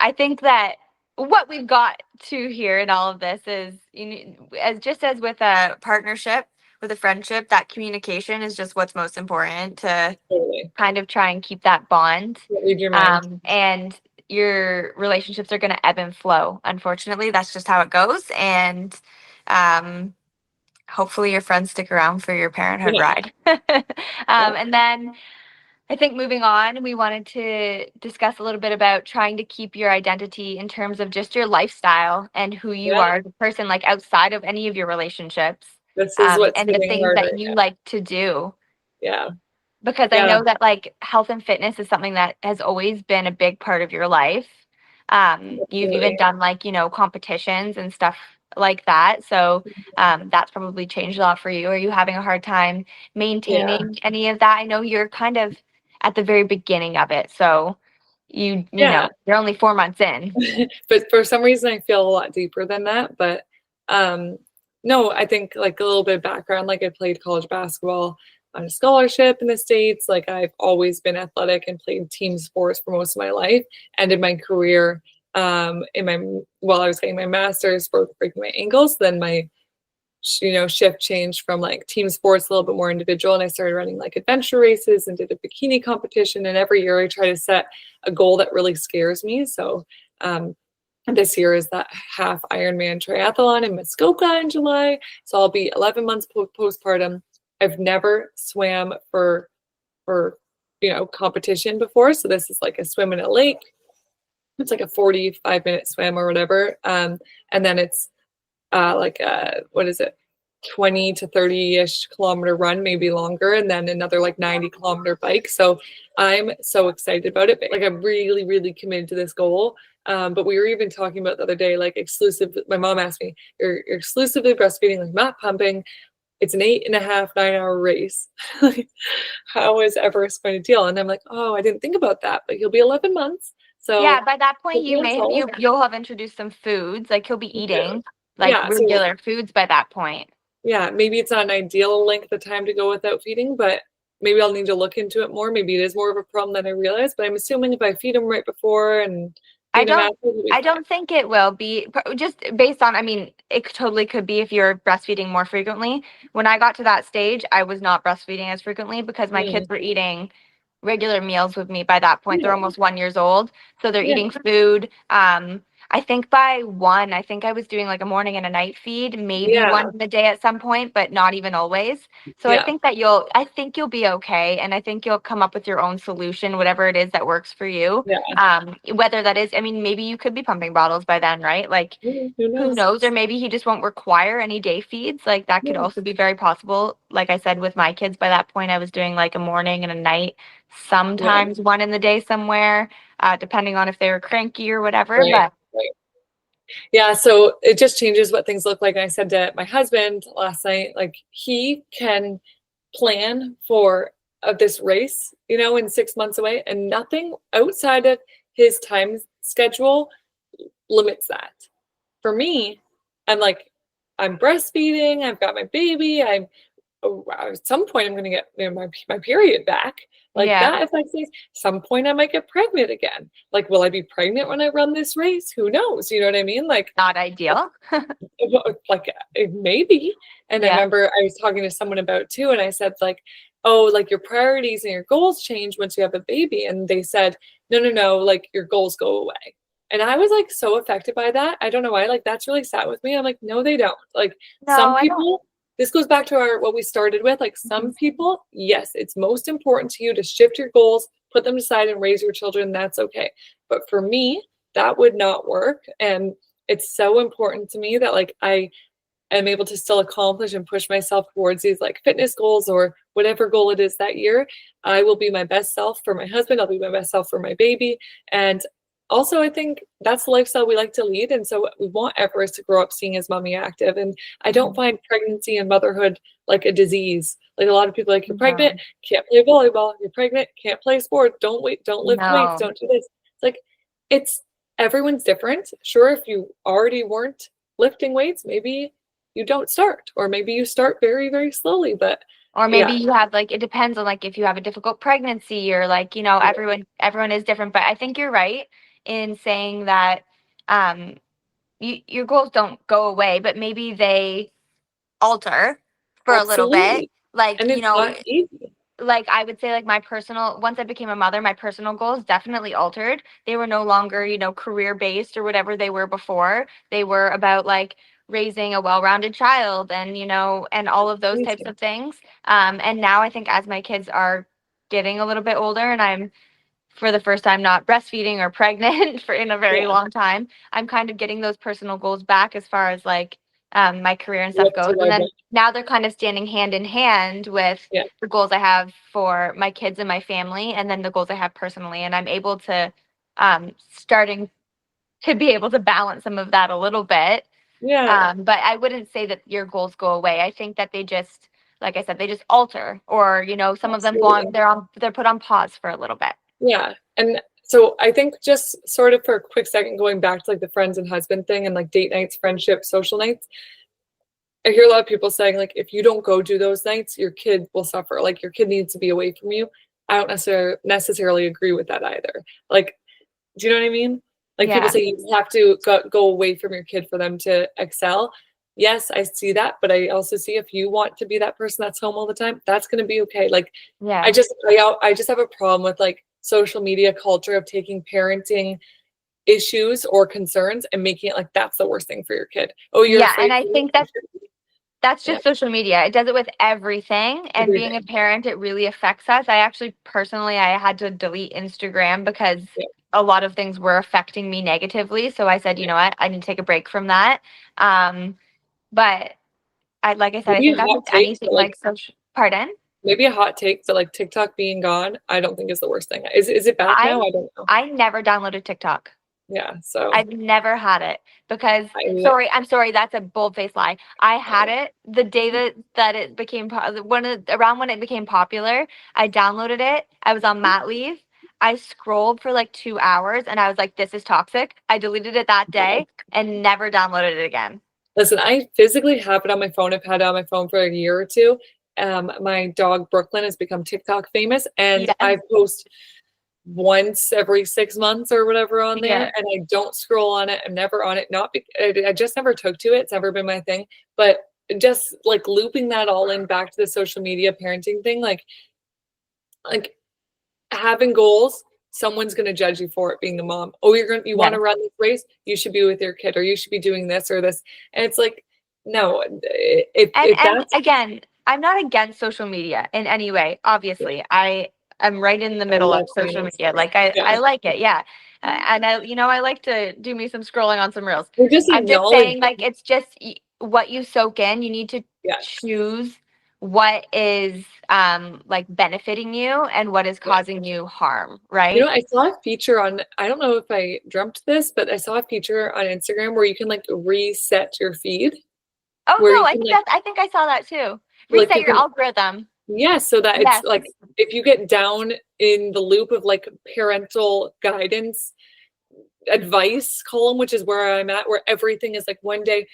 I think that what we've got to here in all of this is, as just as with a partnership, with a friendship, that communication is just what's most important to Totally. kind of try and keep that bond. Read your mind. And your relationships are going to ebb and flow. Unfortunately, that's just how it goes. And um, hopefully, your friends stick around for your parenthood Yeah. ride. Yeah. And then I think moving on, we wanted to discuss a little bit about trying to keep your identity in terms of just your lifestyle and who you Yeah. are as a person, like outside of any of your relationships, This is what's and the hitting things hard that right you now. like to do. Yeah. Because I Yeah. know that like health and fitness is something that has always been a big part of your life. You've even Absolutely. done like, competitions and stuff like that. So that's probably changed a lot for you. Are you having a hard time Yeah. maintaining any of that? I know you're kind of at the very beginning of it. So Yeah. you're only 4 months in. But for some reason I feel a lot deeper than that. But um no, I think like a little bit of background, like I played college basketball on a scholarship in the States. Like I've always been athletic and played team sports for most of my life. And in my career, in my while I was getting my master's, broke breaking my ankles, then my shift changed from like team sports a little bit more individual, and I started running like adventure races and did a bikini competition, and every year I try to set a goal that really scares me. So this year is that half Ironman triathlon in Muskoka in July, so I'll be 11 months postpartum. I've never swam for competition before, so this is like a swim in a lake. It's like a 45-minute swim or whatever, and then it's like what is it, 20 to 30-ish kilometer run, maybe longer, and then another like 90-kilometer bike. So I'm so excited about it. Like I'm really, really committed to this goal. But we were even talking about the other day, like exclusive. My mom asked me, "You're exclusively breastfeeding, like not pumping. It's an 8.5, 9 hour race. Like, how is Everest going to deal?" And I'm like, "Oh, I didn't think about that, but he'll be 11 months. Yeah, So by that point cancel." you'll have introduced some foods, like he'll be Yeah. eating like Yeah. So regular foods by that point. yeah, maybe it's not an ideal length of time to go without feeding, but maybe I'll need to look into it more. Maybe it is more of a problem than I realize, but I'm assuming if I feed them right before and I feed them don't after, it'll be I fine. don't think it will be just based on, I mean, it totally could be if you're breastfeeding more frequently. When I got to that stage, I was not breastfeeding as frequently because my Mm. kids were eating regular meals with me by that point. They're Yeah, almost 1 years old. So they're yeah, eating food. I think by one, I think I was doing like a morning and a night feed, maybe yeah, one in a day at some point, but not even always. So yeah, I think you'll be okay. And I think you'll come up with your own solution, whatever it is that works for you. yeah. Whether that is, I mean, maybe you could be pumping bottles by then, right? Like, Who who knows? knows? Or maybe he just won't require any day feeds. Like, that could Yeah, also be very possible. Like I said, with my kids, by that point, I was doing like a morning and a night, yeah, sometimes one in the day somewhere, depending on if they were cranky or whatever. right, But right. Yeah, so it just changes what things look like. And I said to my husband last night, like he can plan for this race, in 6 months away, and nothing outside of his time schedule limits that. For me, I'm like, I'm breastfeeding, I've got my baby, at some point I'm gonna get my period back. Like yeah, that affects things. Some point I might get pregnant again. Like, will I be pregnant when I run this race? Who knows? You know what I mean? not ideal. Like maybe. And I Yeah. remember I was talking to someone about too, and I said like, oh, like your priorities and your goals change once you have a baby, and they said, no, no, no, like your goals go away. And I was like so affected by that. I don't know why. Like that's really sat with me. I'm like, no, they don't. Like No, some I don't. people, this goes back to our what we started with. Like Mhm. some people, yes, it's most important to you to shift your goals, put them aside, and raise your children. That's okay. But for me, that would not work. And it's so important to me that like am able to still accomplish and push myself towards these like fitness goals or whatever goal it is that year, I will be my best self for my husband. I'll be my best self for my baby. And also, I think that's the lifestyle we like to lead. And so we want Everest to grow up seeing his mommy active. And I don't find pregnancy and motherhood like a disease. Like a lot of people like, you're pregnant, No, can't play volleyball. You're pregnant, can't play sport. Don't wait, don't lift weights, no. don't do this. It's like, it's everyone's different. Sure, if you already weren't lifting weights, maybe you don't start, or maybe you start very, very slowly. But Or maybe yeah, you have like it depends on like if you have a difficult pregnancy or like, yeah, everyone is different. But I think you're right in saying that um your goals don't go away, but maybe they alter for a little bit. absolutely. Like, And it's not easy. like I would say like my personal once I became a mother, my personal goals definitely altered. They were no longer, career based or whatever they were before. They were about like raising a well-rounded child and, and all of those types Amazing. of things. And now I think as my kids are getting a little bit older and I'm for the first time not breastfeeding or pregnant for in a very Yeah. long time, I'm kind of getting those personal goals back as far as like my career and stuff What to goes. And love then it. now they're kind of standing hand in hand with Yeah. the goals I have for my kids and my family, and then the goals I have personally. And I'm able to starting to be able to balance some of that a little bit. Yeah. But I wouldn't say that your goals go away. I think that they just, like I said, they just alter, or some of them go on. Absolutely. They're put on pause for a little bit. Yeah. And so I think just sort of for a quick second, going back to like the friends and husband thing and like date nights, friendship, social nights, I hear a lot of people saying like if you don't go do those nights, your kid will suffer. Like your kid needs to be away from you. I don't necessarily agree with that either. Like, do you know what I mean? Like people Yeah. say you have to go away from your kid for them to excel. Yes, I see that, but I also see if you want to be that person that's home all the time, that's going to be okay. Like Yeah. I just have a problem with like social media culture of taking parenting issues or concerns and making it like that's the worst thing for your kid. Oh, you're Yeah, and afraid I for me? think that's Yeah, just social media. It does it with everything, and being a everything. parent, it really affects us. I actually personally, I had to delete Instagram because Yeah. a lot of things were affecting me negatively. So I said, you Yeah. know what, I need to take a break from that. Um, but like I said, I Maybe a think that's hot with take, anything but like like social. Pardon? maybe a hot take, but like TikTok being gone, I don't think is the worst thing. Is it back I now? I don't know. I never downloaded TikTok. Yeah, so I've never had it because I I'm sorry, that's a bold-faced lie. I had it the day that it became around when it became popular. I downloaded it. I was on mat leave. I scrolled for like 2 hours and I was like, this is toxic. I deleted it that day and never downloaded it again. listen, I physically have it on my phone. I've had it on my phone for a year or two. My dog Brooklyn has become TikTok famous, and Yes. I post once every 6 months or whatever on Yeah. there, and I don't scroll on it. I'm never on it. Not I just never took to it. It's never been my thing. But just like looping that all in back to the social media parenting thing, like having goals, someone's going to judge you for it being the mom. Oh, you want Yeah. to run this race, you should be with your kid, or you should be doing this or this. And it's like, no, And if that's again, I'm not against social media in any way. yeah, Obviously, I am right in the I middle love of being social on media. story. Like I Yeah. I like it, yeah. And I like to do me some scrolling on some reels. We're just I'm just acknowledging, saying, like it's just what you soak in. You need to yes, choose what is like benefiting you and what is yeah. causing you harm, You know, right? I saw a feature on, I don't know if I dreamt this, but I saw a feature on Instagram where you can like reset your feed, Oh where no, you can I think I saw that too. like Reset you your can, algorithm. yeah, so that it's Yes. like if you get down in the loop of like parental guidance advice column, which is where I'm at, where everything is like one day,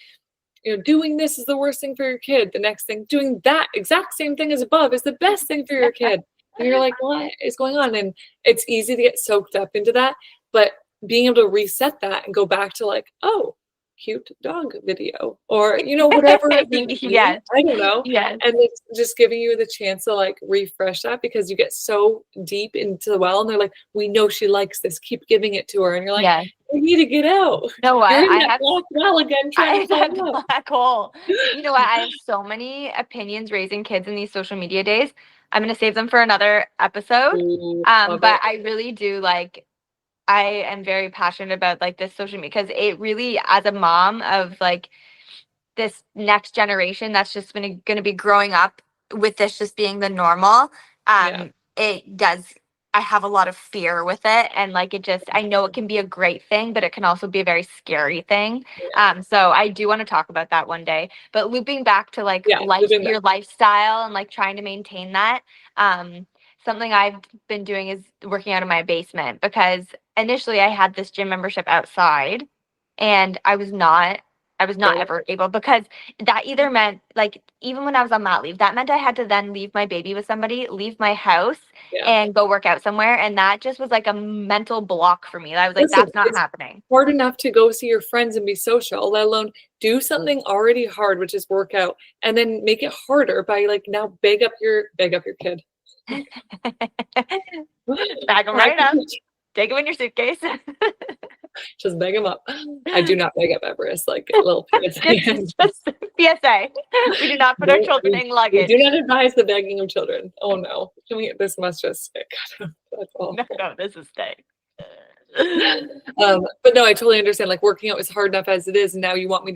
doing this is the worst thing for your kid. The next thing, doing that exact same thing as above is the best thing for your kid. And you're like, what is going on? And it's easy to get soaked up into that. But being able to reset that and go back to like, oh, cute dog video or, whatever it may be. Yes. I don't know. Yes. And it's just giving you the chance to like refresh that because you get so deep into the well and they're like, we know she likes this. Keep giving it to her. And you're like, Yes. you need to get out. You know what? You're in that black well again trying to I climb have up. black hole. You know what? I have so many opinions raising kids in these social media days. I'm gonna save them for another episode. Ooh, love But it. I really do like I am very passionate about like this social media because it really, as a mom of like this next generation that's just going to be growing up with this just being the normal, Yeah. it does. I have a lot of fear with it, and like it just, I know it can be a great thing, but it can also be a very scary thing. So I do want to talk about that one day. But looping back to like Yeah. Living that. your lifestyle and like trying to maintain that, something I've been doing is working out in my basement, because initially I had this gym membership outside, and I was not Right. ever able, because that either meant like, even when I was on mat leave, that meant I had to then leave my baby with somebody, leave my house, Yeah. and go work out somewhere. And that just was like a mental block for me. I was like, Listen, that's not it's happening. hard enough to go see your friends and be social, let alone do something already hard, which is work out, and then make it harder by like now beg up your kid. Bag them right up. Take them in your suitcase. Just beg him up. I do not beg up Everest like little PSA. Just PSA. We do not put our children in We do luggage. not advise the begging of children. Oh no. Can we this must just stick. That's No, awful. no, this is stay. But no, I totally understand. Like working out is hard enough as it is, and now you want me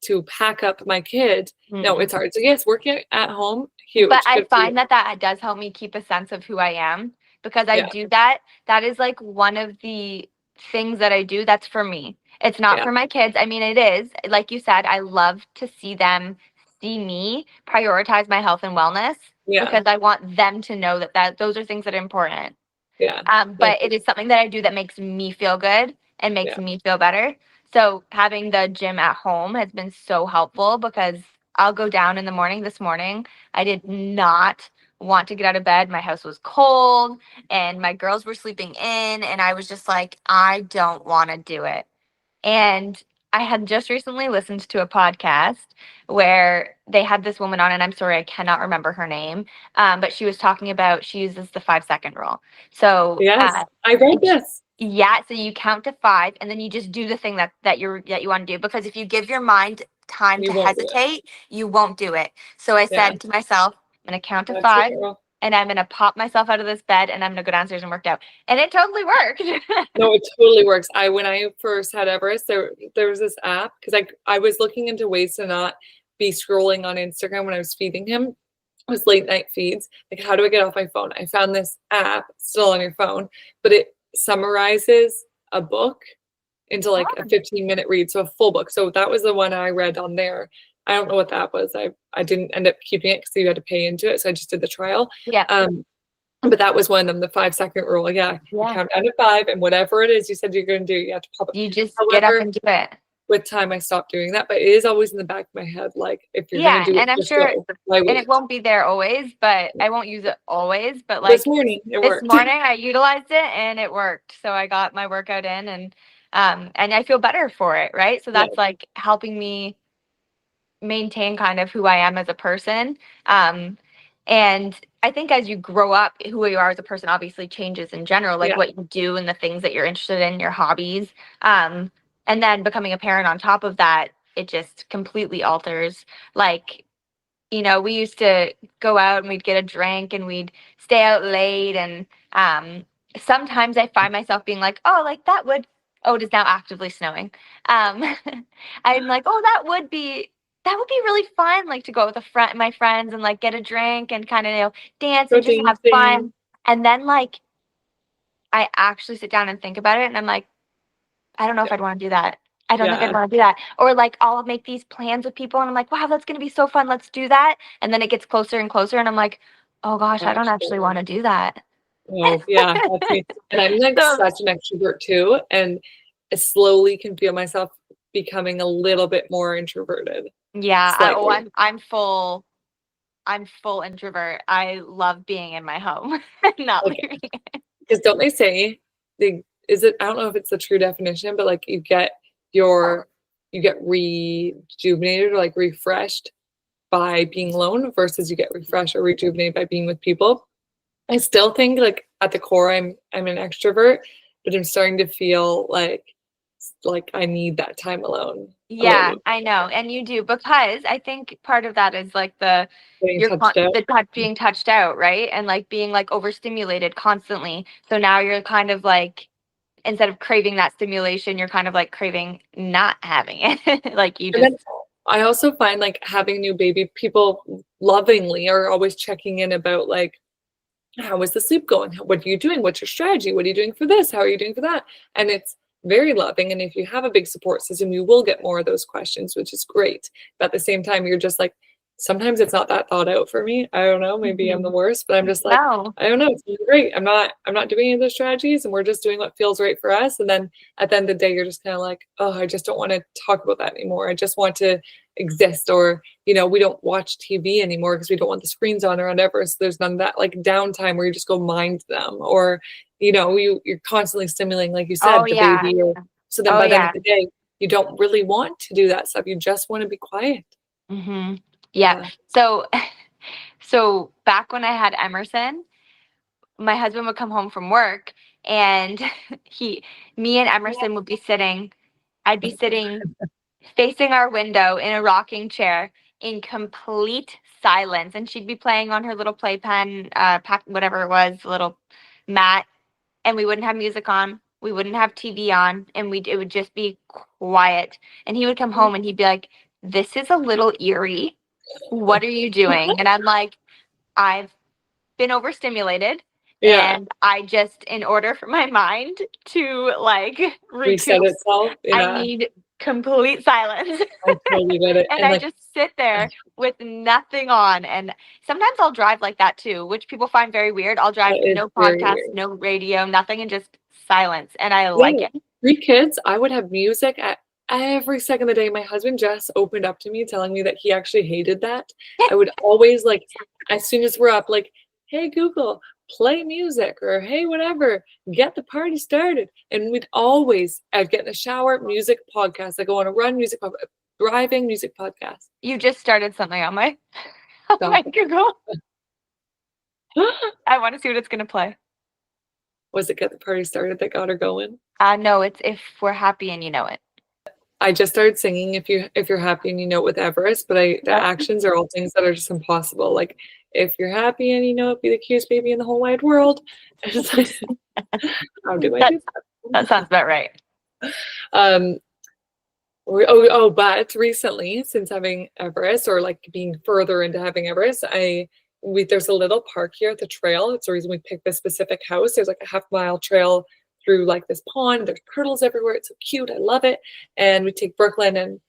to pack up my kid. No, it's hard. So yes, working out at home, But huge. I Good for you. find that does help me keep a sense of who I am, because I Yeah, do that. That is like one of the things that I do that's for me. It's not yeah, for my kids. I mean, it is. Like you said, I love to see them see me prioritize my health and wellness, yeah, because I want them to know that those are things that are important. yeah. No, But it is something that I do that makes me feel good and makes yeah, me feel better. So having the gym at home has been so helpful, because I'll go down in the morning. This morning, I did not want to get out of bed. My house was cold and my girls were sleeping in, and I was just like, I don't want to do it. And I had just recently listened to a podcast where they had this woman on, and I'm sorry, I cannot remember her name, but she was talking about, she uses the 5 second rule. So, yes. I read and this. yeah, so you count to five, and then you just do the thing that you want to do. Because if you give your mind time to You won't do it. hesitate, you won't do it. So I Yeah. said to myself, I'm gonna count to That's the five, girl. and I'm gonna pop myself out of this bed, and I'm gonna go downstairs and work out. And it totally worked. No, it totally works. When I first had Everest, there was this app because I was looking into ways to not be scrolling on Instagram when I was feeding him. It was late night feeds. Like, how do I get off my phone? I found this app still on your phone, but it summarizes a book into like a 15-minute read, so a full book. So that was the one I read on there. I don't know what that was. I didn't end up keeping it because you had to pay into it, so I just did the trial. Yeah. But that was one of them, the 5 second rule. Yeah. You Yeah. count down to five, and whatever it is you said you're going to do, you have to pop it. You just get up However, and do it. with time, I stopped doing that, but it is always in the back of my head. Like, if you're going Yeah, to do it, and I'm just sure, go. Why and it wait? won't be there always, but I won't use it always. But This like morning, it this worked. morning, I utilized it and it worked. So I got my workout in, and I feel better for it, right? So Yeah. that's like helping me maintain kind of who I am as a person. Um, and I think as you grow up, who you are as a person obviously changes in general, like Yeah. what you do and the things that you're interested in, your hobbies. And then becoming a parent on top of that, it just completely alters. Like, we used to go out and we'd get a drink and we'd stay out late. And sometimes I find myself being like, oh, like it is now actively snowing. Um, I'm like, oh, that would be really fun, like to go with my friends and like get a drink and kind of, dance Go and just have dancing. fun. And then like I actually sit down and think about it, and I'm like, I don't know if Yeah. I'd want to do that. I don't think I'd Yeah. want to do that. Or like I'll make these plans with people and I'm like, wow, that's going to be so fun. Let's do that. And then it gets closer and closer and I'm like, oh gosh, I don't actually Actually. want to do that. Oh, yeah, that's me. And I'm like So such an extrovert too. And I slowly can feel myself becoming a little bit more introverted. yeah, Slightly. I'm full introvert. I love being in my home, not Okay. leaving. Because don't they say is it, I don't know if it's the true definition, but like you get rejuvenated or like refreshed by being alone versus you get refreshed or rejuvenated by being with people. I still think like at the core I'm an extrovert, but I'm starting to feel like I need that time alone a little Yeah, bit. I know. And you do, because I think part of that is like Getting touched out. being touched out, right? And like being like overstimulated constantly. So now you're kind of like, instead of craving that stimulation, you're kind of like craving not having it. Like you And just, then I also find like having a new baby, people lovingly are always checking in about like, how is the sleep going? What are you doing? What's your strategy? What are you doing for this? How are you doing for that? And it's very loving. And if you have a big support system, you will get more of those questions, which is great. But at the same time, you're just like, sometimes it's not that thought out for me. I don't know. Maybe I'm the Mhm. worst, but I'm just like, No. I don't know. It's really great. I'm not doing any of those strategies, and we're just doing what feels right for us. And then at the end of the day, you're just kind of like, oh, I just don't want to talk about that anymore. I just want to exist. Or we don't watch TV anymore because we don't want the screens on or whatever. So there's none of that like downtime where you just go mind them, or you're constantly stimulating, like you Oh said, the yeah. baby. Or so then Oh by the end yeah. of the day, you don't really want to do that stuff. You just want to be quiet. Hmm. Yeah. Yeah. So back when I had Emerson, my husband would come home from work and me and Emerson would be sitting, I'd be sitting facing our window in a rocking chair in complete silence. And she'd be playing on her little playpen, whatever it was, little mat. And we wouldn't have music on. We wouldn't have TV on. And it would just be quiet. And he would come home and he'd be like, "This is a little eerie. What are you doing?" And I'm like, "I've been overstimulated. Yeah. And I just, in order for my mind to like Reset recoup, itself. I Yeah. need complete silence." I totally get it. And And I like, just sit there with nothing on. And sometimes I'll drive like that too, which people find very weird. I'll drive that is no very podcast, weird. no radio, nothing, and just silence. And I like Yeah. it. 3 kids, I would have music at every second of the day. My husband just opened up to me telling me that he actually hated that. I would always like, as soon as we're up, like, "Hey, Google, play music," or "Hey, whatever, get the party started." And I'd get in the shower, music podcast. I go on a run, music podcast, driving, music podcast. You just started something on my on my Stop Google. it. I want to see what it's gonna play. Was it Get the Party Started that got her going? No, it's If We're Happy and You Know It. I just started singing if you're happy and you know it with Everest, but the Yep. actions are all things that are just impossible. Like if you're happy and you know it, be the cutest baby in the whole wide world. It's like, how do I That do that sounds about right. that? But recently, since having Everest or like being further into having Everest, there's a little park here at the trail. It's the reason we picked this specific house. There's like a half-mile trail through like this pond. There's turtles everywhere. It's so cute. I love it. And we take Brooklyn and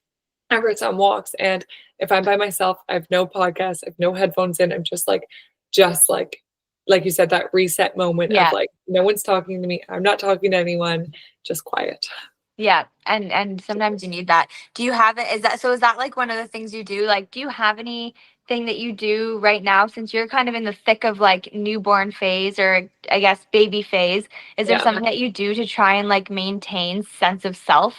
Everest on walks. And if I'm by myself, I have no podcast, I have no headphones in. I'm just like you said, that reset moment of Yeah. like, no one's talking to me. I'm not talking to anyone, just quiet. Yeah, and sometimes you need that. Do you have it? Is that like one of the things you do? Like, do you have anything that you do right now since you're kind of in the thick of like newborn phase or I guess baby phase? Is there Yeah. something that you do to try and like maintain sense of self?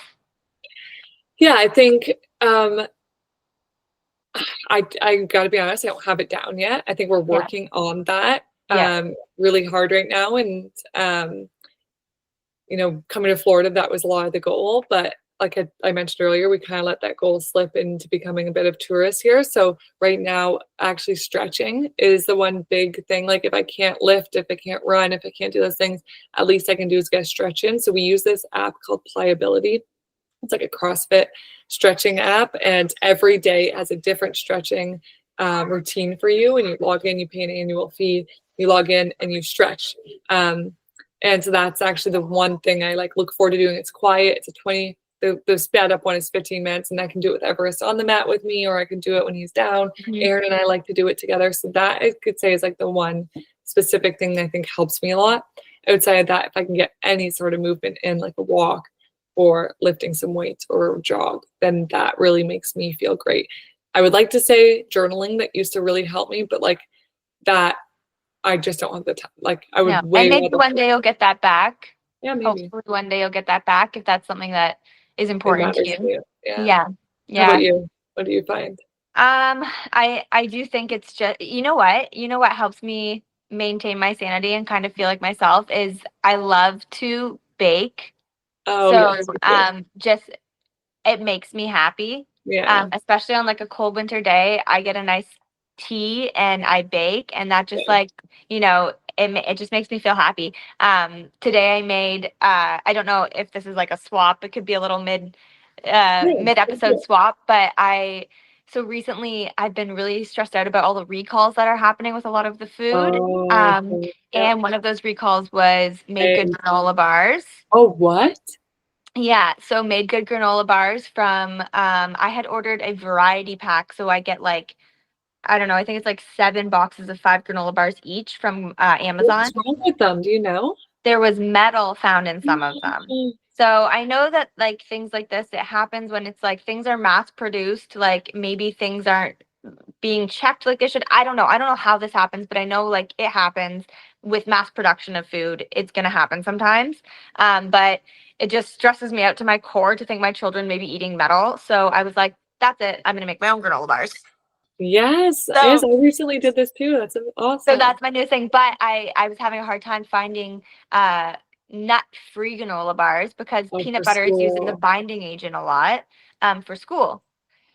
Yeah, I think I gotta be honest, I don't have it down yet. I think we're Yeah, working on that yeah, really hard right now. And coming to Florida, that was a lot of the goal. But like I mentioned earlier, we kind of let that goal slip into becoming a bit of tourists here. So right now, actually stretching is the one big thing. Like if I can't lift, if I can't run, if I can't do those things, at least I can do is get a stretch in. So we use this app called Pliability. It's like a CrossFit stretching app, and every day has a different stretching routine for you. And you log in, you pay an annual fee, you log in and you stretch. And so that's actually the one thing I like look forward to doing. It's quiet. It's a 20. The sped up one is 15 minutes, and I can do it with Everest on the mat with me, or I can do it when he's down. mhm, Aaron and I like to do it together. So that I could say is like the one specific thing that I think helps me a lot. Outside of that, if I can get any sort of movement in, like a walk or lifting some weights or a jog, then that really makes me feel great. I would like to say journaling, that used to really help me, but like that, I just don't have the time. Like I no. would And way maybe rather. one day you'll get that back. Yeah, maybe Hopefully, one day you'll get that back if that's something that is it important to matters to you. you. Yeah. Yeah, How about yeah. you? What do you find? I do think it's just you know what helps me maintain my sanity and kind of feel like myself is I love to bake. Oh So yes, me too. just it makes me happy. Yeah. Especially on like a cold winter day, I get a nice tea and I bake and that just like, it just makes me feel happy. Today I made I don't know if this is like a swap, it could be a little Yeah, that's mid-episode cool. swap, but so recently I've been really stressed out about all the recalls that are happening with a lot of the food. Oh, okay. Yep. And one of those recalls was Made Good Same. granola bars. Oh, what? Yeah, so Made Good granola bars from I had ordered a variety pack, so I get like I don't know, I think it's like 7 boxes of 5 granola bars each from Amazon. What's wrong with them? Do you know? There was metal found in some of them. So I know that like things like this, it happens when it's like things are mass produced, like maybe things aren't being checked like they should. I don't know. I don't know how this happens, but I know like it happens with mass production of food. It's gonna happen sometimes. But it just stresses me out to my core to think my children may be eating metal. So I was like, that's it. I'm gonna make my own granola bars. Yes, yes, So I recently did this too. That's so awesome. that's my new thing. But I was having a hard time finding uh nut-free granola bars because Oh, peanut for butter is using the school. binding agent a lot for school.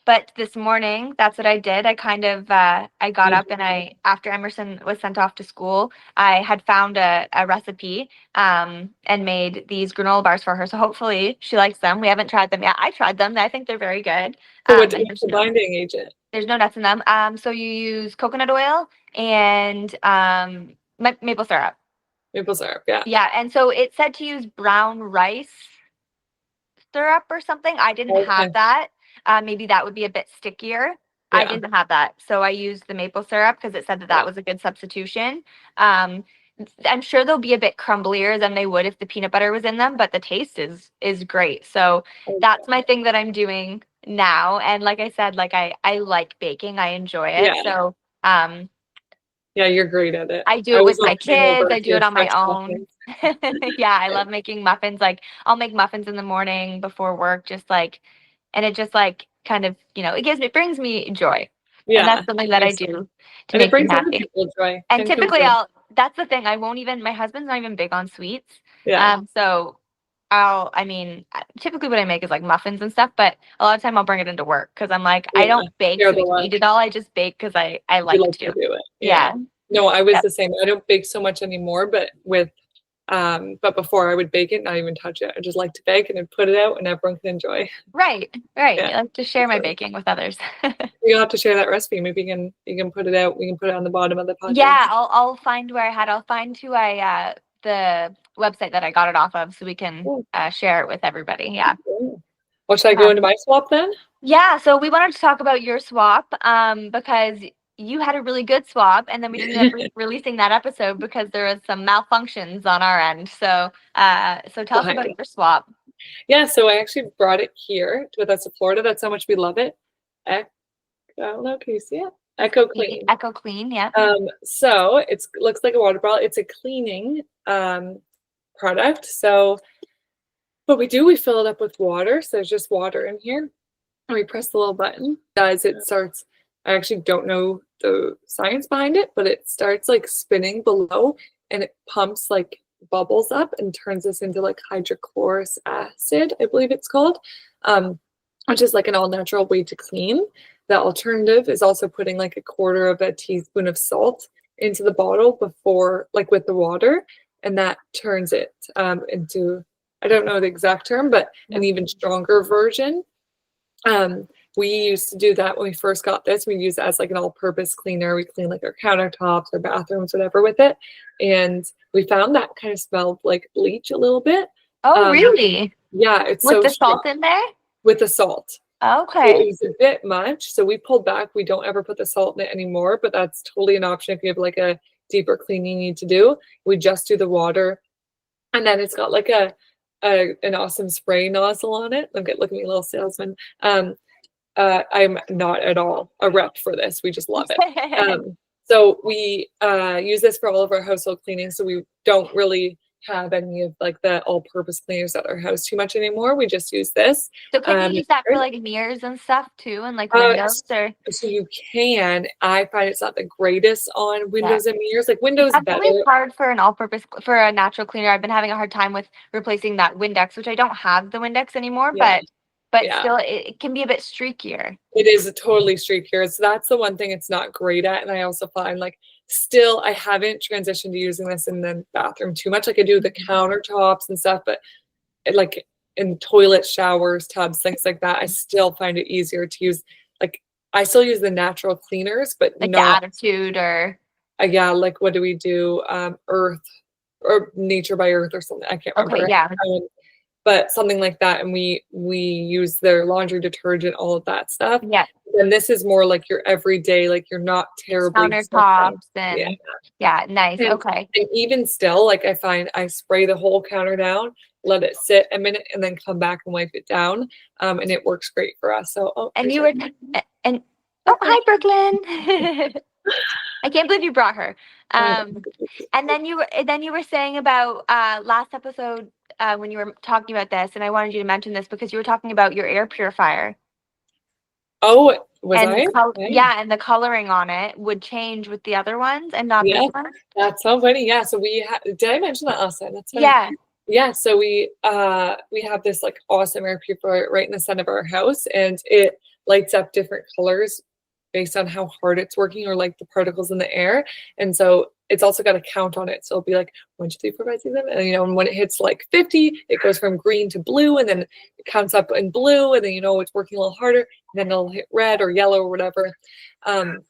But this morning, that's what I did. I kind of I got up and I after Emerson was sent off to school, I had found a recipe and made these granola bars for her. So hopefully she likes them. We haven't tried them yet. I tried them. I think they're very good. So And what's the binding agent? there's no nuts in them. So you use coconut oil and maple syrup. Maple syrup, yeah. Yeah, and so it said to use brown rice syrup or something. I didn't have Okay. that. Maybe that would be a bit stickier. I Yeah. didn't have that, so I used the maple syrup because it said that Yeah. that was a good substitution. Um, I'm sure they'll be a bit crumblier than they would if the peanut butter was in them, but the taste is great. So that's Okay. my thing that I'm doing now. And like I said, like I like baking. I enjoy it. Yeah. So um Yeah, you're great at it. I do I it always with love my coming kids. over I to do your it on my French own. muffins. Yeah, I love making muffins. Like I'll make muffins in the morning before work, just like, and it just like kind of, it brings me joy. And that's Yeah, something that I makes do to and it make me brings other happy. people joy. And Can't typically complain. that's the thing. I won't even, my husband's not even big on sweets. Yeah. So I mean, typically what I make is like muffins and stuff, but a lot of time I'll bring it into work because I'm like, I Yeah. don't bake Share so the we can love. eat it all. I just bake because I You like like to to. do it. Yeah. Yeah. No, I was Yep. the same. I don't bake so much anymore, but before I would bake it, not even touch it. I just like to bake and then put it out and everyone can enjoy. Right, right. Yeah. I like to share my baking with others. You'll have to share that recipe. Maybe you can put it out. We can put it on the bottom of the Yeah, podcast. I'll find where I had. I'll find who I the website that I got it off of so we can Cool. share it with everybody. Yeah. Cool. Well, should I go Uh, into my swap then? yeah, so we wanted to talk about your swap because you had a really good swap and then we didn't end up releasing that episode because there was some malfunctions on our end. So tell us Behind about me. your swap. Yeah, so I actually brought it here with us to Florida. That's how much we love it. I don't know. Can you see it? Echo Clean. Echo Clean, yeah. So it's looks like a water bottle. It's a cleaning product. So what we do, we fill it up with water. So there's just water in here. And we press the little button. It starts, I actually don't know the science behind it, but it starts like spinning below and it pumps like bubbles up and turns this into like hydrochloric acid, I believe it's called, which is like an all natural way to clean. The alternative is also putting like a quarter of a teaspoon of salt into the bottle before, like with the water, and that turns it into, I don't know the exact term, but an even stronger version. We used to do that when we first got this. We use it as like an all-purpose cleaner. We clean like our countertops, our bathrooms, whatever with it. And we found that kind of smelled like bleach a little bit. Oh, really? Yeah, it's With so the strong salt in there? with the salt. So it Okay. was a bit much. So we pulled back. We don't ever put the salt in it anymore, but that's totally an option if you have like a deeper cleaning you need to do. We just do the water. And then it's got like an awesome spray nozzle on it. Look at me, little salesman. I'm not at all a rep for this. We just love it. So we use this for all of our household cleaning. So we don't really have any of like the all-purpose cleaners at our house too much anymore. We just use this. So can you use that for Great. like mirrors and stuff too, and like Uh, windows or? so you can. I find it's not the greatest on Yeah. windows and mirrors. Like It's windows actually better. hard for an all-purpose for a natural cleaner. I've been having a hard time with replacing that Windex, which I don't have the Windex anymore, Yeah. but Yeah. still it can be a bit streakier. It is a totally streakier. So that's the one thing it's not great at. And I also find like still I haven't transitioned to using this in the bathroom too much. Like I do the countertops and stuff, but like in toilets, showers, tubs, things like that, I still find it easier to use, like, I still use the natural cleaners, but Like the not, Attitude or yeah, like what do we do? Earth or Nature by Earth or something. I can't okay, remember. yeah. But something like that, and we use their laundry detergent, all of that stuff. Yeah. And this is more like your everyday, like you're not terribly suffering. Countertops Yeah. and yeah, nice. And, Okay. and even still, like I find I spray the whole counter down, let it sit a minute, and then come back and wipe it down. And it works great for us. So, oh, And there's you our were and oh, hi Brooklyn. I can't believe you brought her. And then you were saying about last episode when you were talking about this, and I wanted you to mention this because you were talking about your air purifier Oh, was and I? Okay. yeah, and the coloring on it would change with the other ones and not this Yeah, one. that's so funny. Yeah, so did I mention that last time? That's funny. Yeah. Yeah, so we have this like awesome air purifier right in the center of our house, and it lights up different colors based on how hard it's working or like the particles in the air. And so it's also got a count on it. So it'll be like 1, 2, 3, 4, 5, 6, 7. And and when it hits like 50, it goes from green to blue, and then it counts up in blue, and then it's working a little harder, and then it'll hit red or yellow or whatever. And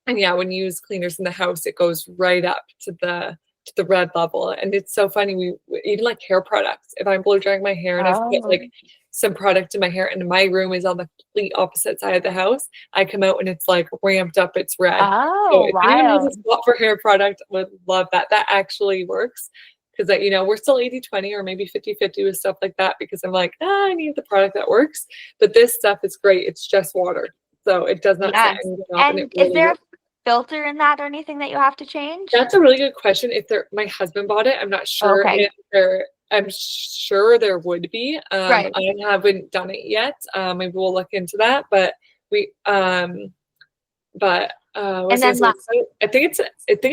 yeah, when you use cleaners in the house, it goes right up to the red level. And it's so funny. We even like hair products. If I'm blow drying my hair and I've put Oh. like some product in my hair, and my room is on the complete opposite side of the house, I come out and it's like ramped up, it's red. So Oh, if anyone has a wild. spot for hair product, would love that. That actually works. Because we're still 80-20 or maybe 50-50 with stuff like that, because I'm like, I need the product that works. But this stuff is great. It's just water. So it does not set Yes. anything off, and it And is really there a works. filter in that or anything that you have to change? That's a really good question. If my husband bought it, I'm not sure Okay. if I'm sure there would be. Right. I haven't done it yet. Maybe we'll look into that. But what And was I then gonna say? I think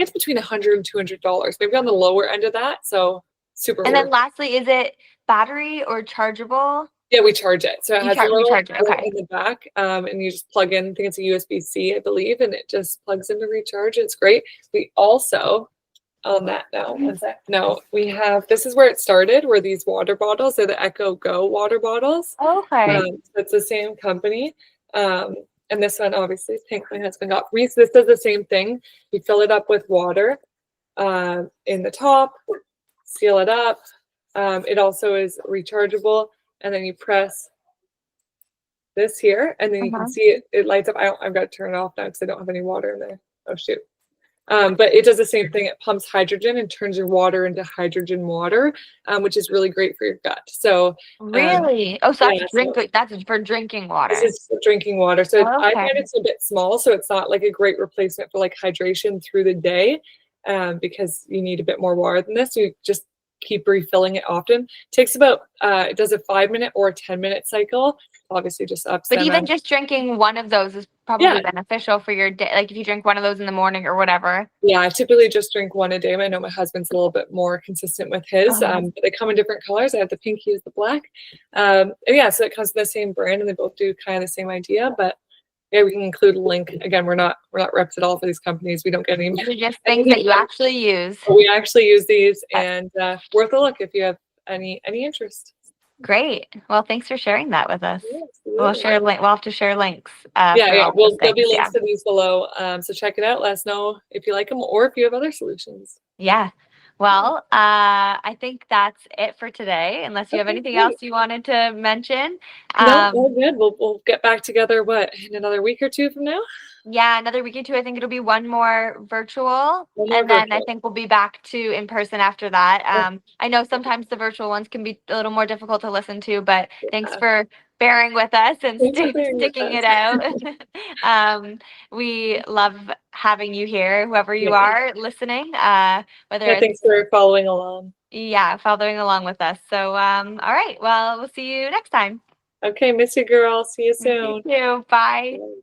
it's between $100 and $200, maybe on the lower end of that. So super and then worth it. lastly, is it battery or chargeable? Yeah, we charge it. So it has a You little charge it. port Okay. in the back, and you just plug in. I think it's a USB-C, I believe, and it just plugs in to recharge. It's great. We also, on that note, one sec. No, we have, this is where it started, were these water bottles. They're the Echo Go water bottles. Okay. So it's the same company. And this one obviously is pink. My husband got for me. So this does the same thing. You fill it up with water in the top, seal it up. It also is rechargeable, and then you press this here, and then you can Uh-huh. see it lights up. I've got to turn it off now because I don't have any water in there. Oh shoot. But it does the same thing. It pumps hydrogen and turns your water into hydrogen water, which is really great for your gut. So Really? Oh, so yeah, so that's for drinking this water. is for drinking water. So I Okay. find it's a bit small, so it's not like a great replacement for like hydration through the day, because you need a bit more water than this. You just keep refilling it often. Takes about it does a 5-minute or a 10-minute cycle. Obviously, just ups But and even just drinking one of those is yeah, probably beneficial for your day. Like if you drink one of those in the morning or whatever. yeah. I typically just drink one a day. I know my husband's a little bit more consistent with his. Uh-huh. But they come in different colors. I have the pink, he has the black. And yeah, so it comes from the same brand, and they both do kind of the same idea. But yeah, we can include a link. Again, we're not reps at all for these companies. We don't get any. These are just things that you actually use. But we actually use these, and worth a look if you have any interest. Great. Well, thanks for sharing that with us. Yeah, We'll absolutely. we'll have to share links Yeah, for yeah. all Well, those there'll be things. Yeah. links to these below. So check it out. Let us know if you like them or if you have other solutions. Yeah. Well, I think that's it for today, unless you have Okay, anything else great. you wanted to mention. No, all good. We'll get back together. What, in another week or two from now? Yeah, another week or two. I think it'll be one more virtual, One more and then I virtual. think we'll be back to in person after that. Yeah. I know sometimes the virtual ones can be a little more difficult to listen to, but thanks Yeah. for bearing with us and Thanks for being with sticking us. it out. We love having you here, whoever you Yeah. are listening, whether Yeah. it's Thanks for following along. following along with us. So, all right. Well, we'll see you next time. Okay, miss you, girl. See you You soon. too. Bye. Bye.